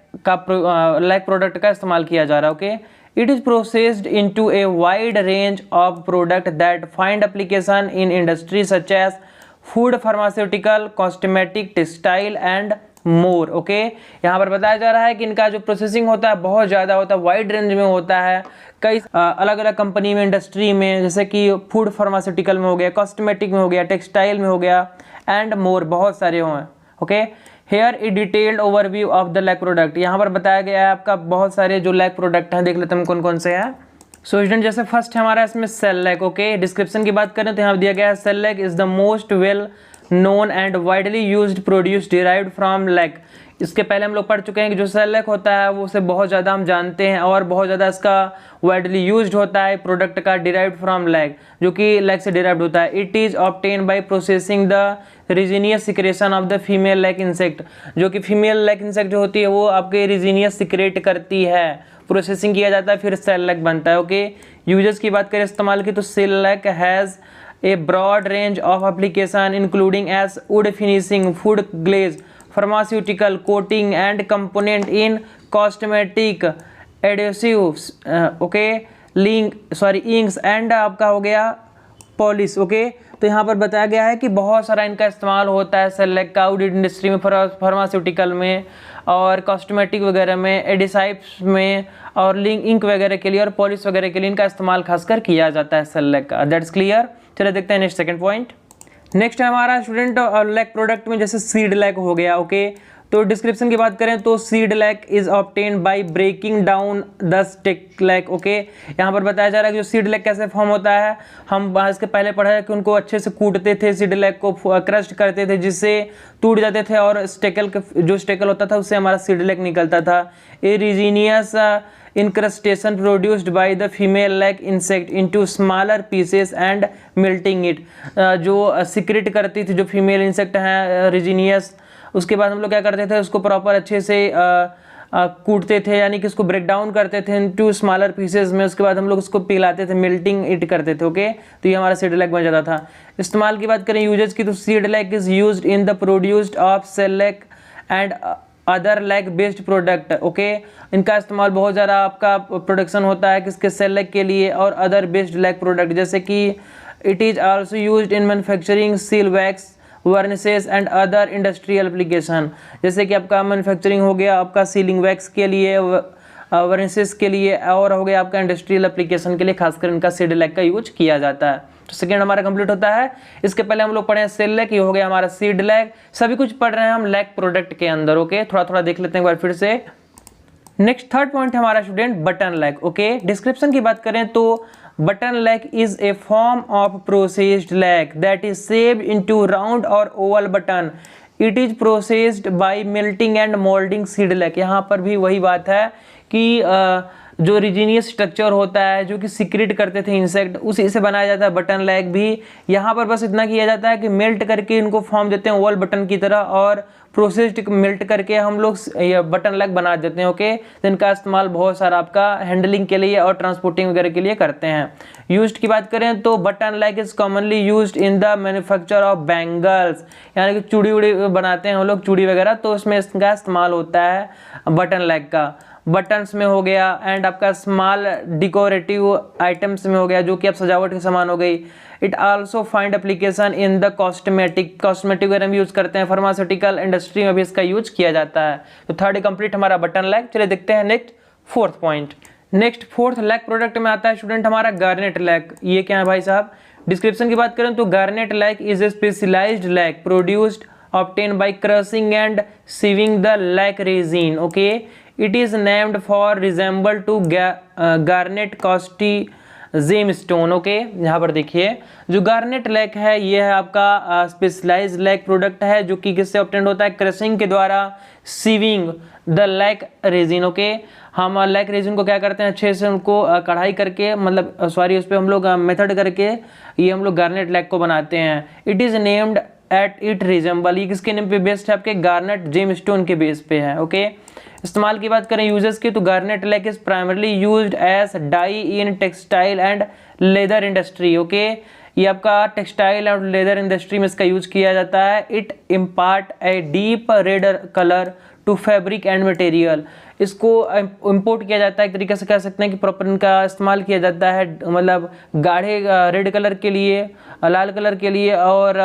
प्रोडक्ट का इस्तेमाल किया जा रहा है। Okay, it is processed into a wide range of products that find application in industries such as food, pharmaceutical, cosmetic, textile and more. Okay, यहाँ पर बताया जा रहा है कि इनका जो प्रोसेसिंग होता है बहुत ज़्यादा होता है, वाइड रेंज में होता है, कई अलग अलग कंपनी में, इंडस्ट्री में, जैसे कि फूड फार्मास्यूटिकल में हो गया, कॉस्मेटिक में हो गया, टेक्सटाइल में हो गया एंड मोर, बहुत सारे हैं। Okay, here a detailed overview of the lac product. यहाँ पर बताया गया है आपका बहुत सारे जो लैक प्रोडक्ट हैं, देख लेते हैं कौन कौन से हैं। सो स्टूडेंट, जैसे फर्स्ट है हमारा इसमें सेल लैक। ओके, डिस्क्रिप्शन की बात करें तो यहाँ दिया गया है shellac is the most well known and widely used produce derived from lac. इसके पहले हम लोग पढ़ चुके हैं कि जो सेल लैक होता है वो उसे बहुत ज़्यादा हम जानते हैं और बहुत ज़्यादा इसका वाइडली यूज्ड होता है प्रोडक्ट का डिराइव्ड फ्रॉम लैक, जो कि लैक से डिराइव्ड होता है। It is obtain by processing the resinous secretion of the female lac insect, जो कि फीमेल लैक इंसेक्ट जो होती है वो आपके रिजीनियस सिक्रेट करती है, प्रोसेसिंग किया जाता है फिर सेल लैक बनता है। ओके, यूजेस की बात करें इस्तेमाल की, तो shellac has a broad range of application including as wood finishing, food glaze, pharmaceutical coating and component in cosmetic, adhesives, inks and आपका हो गया पॉलिश। ओके, तो यहाँ पर बताया गया है कि बहुत सारा इनका इस्तेमाल होता है सेल लैक का वुड इंडस्ट्री में, फार्मास्यूटिकल में और कॉस्मेटिक वगैरह में, एडिसाइप्स में और इंक वगैरह के लिए और पॉलिश वगैरह के लिए इनका इस्तेमाल खासकर किया जाता है सेल लैक का। That's clear. चलिए देखते हैं नेक्स्ट सेकंड पॉइंट। नेक्स्ट है हमारा स्टूडेंट लैक प्रोडक्ट में जैसे सीड लैक हो गया। ओके, तो डिस्क्रिप्शन की बात करें तो seed lac is obtain by breaking down the stick lac. Okay, यहाँ पर बताया जा रहा है कि जो सीड लैक कैसे फॉर्म होता है। हम इसके पहले पढ़ा है कि उनको अच्छे से कूटते थे, सीड लैक को क्रश करते थे जिससे टूट जाते थे और जो स्टेकल होता था उससे हमारा सीड लैक निकलता था। ए रिजीनियस incrustation produced by the female lac insect into smaller pieces and melting it, जो सिक्रेट करती थी जो फीमेल इंसेक्ट हैं रिजीनियस, उसके बाद हम लोग क्या करते थे उसको प्रॉपर अच्छे से कूटते थे, यानी कि इसको ब्रेक डाउन करते थे इनटू स्मॉलर पीसेस में, उसके बाद हम लोग उसको पिघलाते थे, मेल्टिंग इट करते थे। ओके, तो ये हमारा सीड लैक बन जाता था। इस्तेमाल की बात करें यूजेस की, तो seed lac is used in the produced of shellac and other lac based product. Okay, इनका इस्तेमाल बहुत ज़्यादा आपका प्रोडक्शन होता है किसके सेल लैक के लिए और अदर बेस्ड लैक प्रोडक्ट, जैसे कि it is also used in manufacturing seal wax, varnishes and other industrial application, जैसे कि आपका मैन्युफैक्चरिंग हो गया आपका सीलिंग वैक्स के लिए, वर्निसेस के लिए और हो गया आपका इंडस्ट्रियल एप्लीकेशन के लिए खासकर इनका सीड लैक का यूज किया जाता है। तो सेकेंड हमारा कंप्लीट होता है। इसके पहले हम लोग पढ़े सेल लैक, ये हो गया हमारा सीड लैक, सभी कुछ पढ़ रहे हैं हम लैक प्रोडक्ट के अंदर। ओके, थोड़ा थोड़ा देख लेते हैं एक बार फिर से। नेक्स्ट थर्ड पॉइंट है हमारा student button lac. Okay, description की बात करें तो button lac is a form of processed lac that is shaped into round और oval button. It is processed by melting and moulding seed lac. यहाँ पर भी वही बात है कि जो रिजीनियस स्ट्रक्चर होता है जो कि सीक्रेट करते थे इंसेक्ट, उसी से बनाया जाता है बटन लैक भी। यहाँ पर बस इतना किया जाता है कि मेल्ट करके इनको फॉर्म देते हैं ओवल बटन की तरह और प्रोसेस्ड मेल्ट करके हम लोग ये बटन लैक बना देते हैं। ओके, जिनका इस्तेमाल बहुत सारा आपका हैंडलिंग के लिए और ट्रांसपोर्टिंग वगैरह के लिए करते हैं। यूज्ड की बात करें तो button lac is commonly used in the manufacture of bangles, यानी कि चूड़ी उड़ी बनाते हैं हम लोग चूड़ी वगैरह, तो उसमें इसका इस्तेमाल होता है बटन लैक का। बटन्स में हो गया एंड आपका स्मॉल डिकोरेटिव आइटम्स में हो गया जो कि आप सजावट के सामान हो गई। It also find application in the cosmetic वगैरह में यूज करते हैं, फार्मास्यूटिकल इंडस्ट्री में भी इसका यूज किया जाता है। तो थर्ड कंप्लीट हमारा बटन लैक। चलिए देखते हैं next fourth point. Next fourth lac product में आता है स्टूडेंट हमारा गार्नेट लैक। ये क्या है भाई साहब, डिस्क्रिप्शन की बात करें तो garnet lac is a specialized lac produced obtained by crushing and sieving the lac resin. Okay, it is named for resemble to garnet costly gemstone. Okay, यहाँ पर देखिए जो गार्नेट लैक है ये है आपका स्पेशलाइज्ड लैक प्रोडक्ट है जो कि किससे ऑब्टेंड होता है, क्रशिंग के द्वारा, sieving the lac resin. Okay, हम लैक रेजिन को क्या करते हैं अच्छे से उनको कढ़ाई करके, मतलब सॉरी उस पर हम लोग मेथड करके ये हम लोग गार्नेट लैक को बनाते हैं। It is named at it resemble, ये किसके नेम पे बेस्ड है, आपके गार्नेट जेमस्टोन के बेस पे है। ओके, इस्तेमाल की बात करें यूजेस की तो garnet lac is primarily used as dye in textile and leather industry. Okay, ये आपका टेक्सटाइल और लेदर इंडस्ट्री में इसका यूज किया जाता है। It impart a deep red colour to fabric and material, इसको इंपोर्ट किया जाता है, एक तरीके से कह सकते हैं कि प्रॉपर इनका इस्तेमाल किया जाता है, मतलब गाढ़े रेड कलर के लिए, लाल कलर के लिए और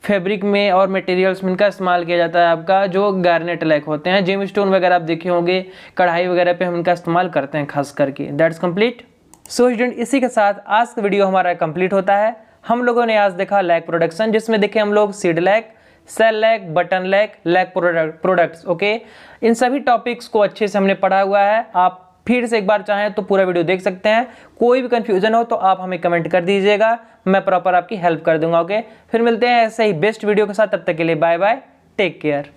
फैब्रिक में और मटेरियल्स में इनका इस्तेमाल किया जाता है आपका जो गार्नेट लैक होते हैं। जेमस्टोन वगैरह आप देखे होंगे, कढ़ाई वगैरह पे हम इनका इस्तेमाल करते हैं खास करके। That's complete. सो स्टूडेंट, इसी के साथ आज का वीडियो हमारा कंप्लीट होता है। हम लोगों ने आज देखा लैक प्रोडक्शन, जिसमें देखे हम लोग seed lac, shellac, button lac, lac products. Okay, इन सभी टॉपिक्स को अच्छे से हमने पढ़ा हुआ है। आप फिर से एक बार चाहें तो पूरा वीडियो देख सकते हैं। कोई भी कंफ्यूजन हो तो आप हमें कमेंट कर दीजिएगा, मैं प्रॉपर आपकी हेल्प कर दूंगा। ओके, फिर मिलते हैं ऐसे ही बेस्ट वीडियो के साथ, तब तक के लिए बाय बाय, टेक केयर।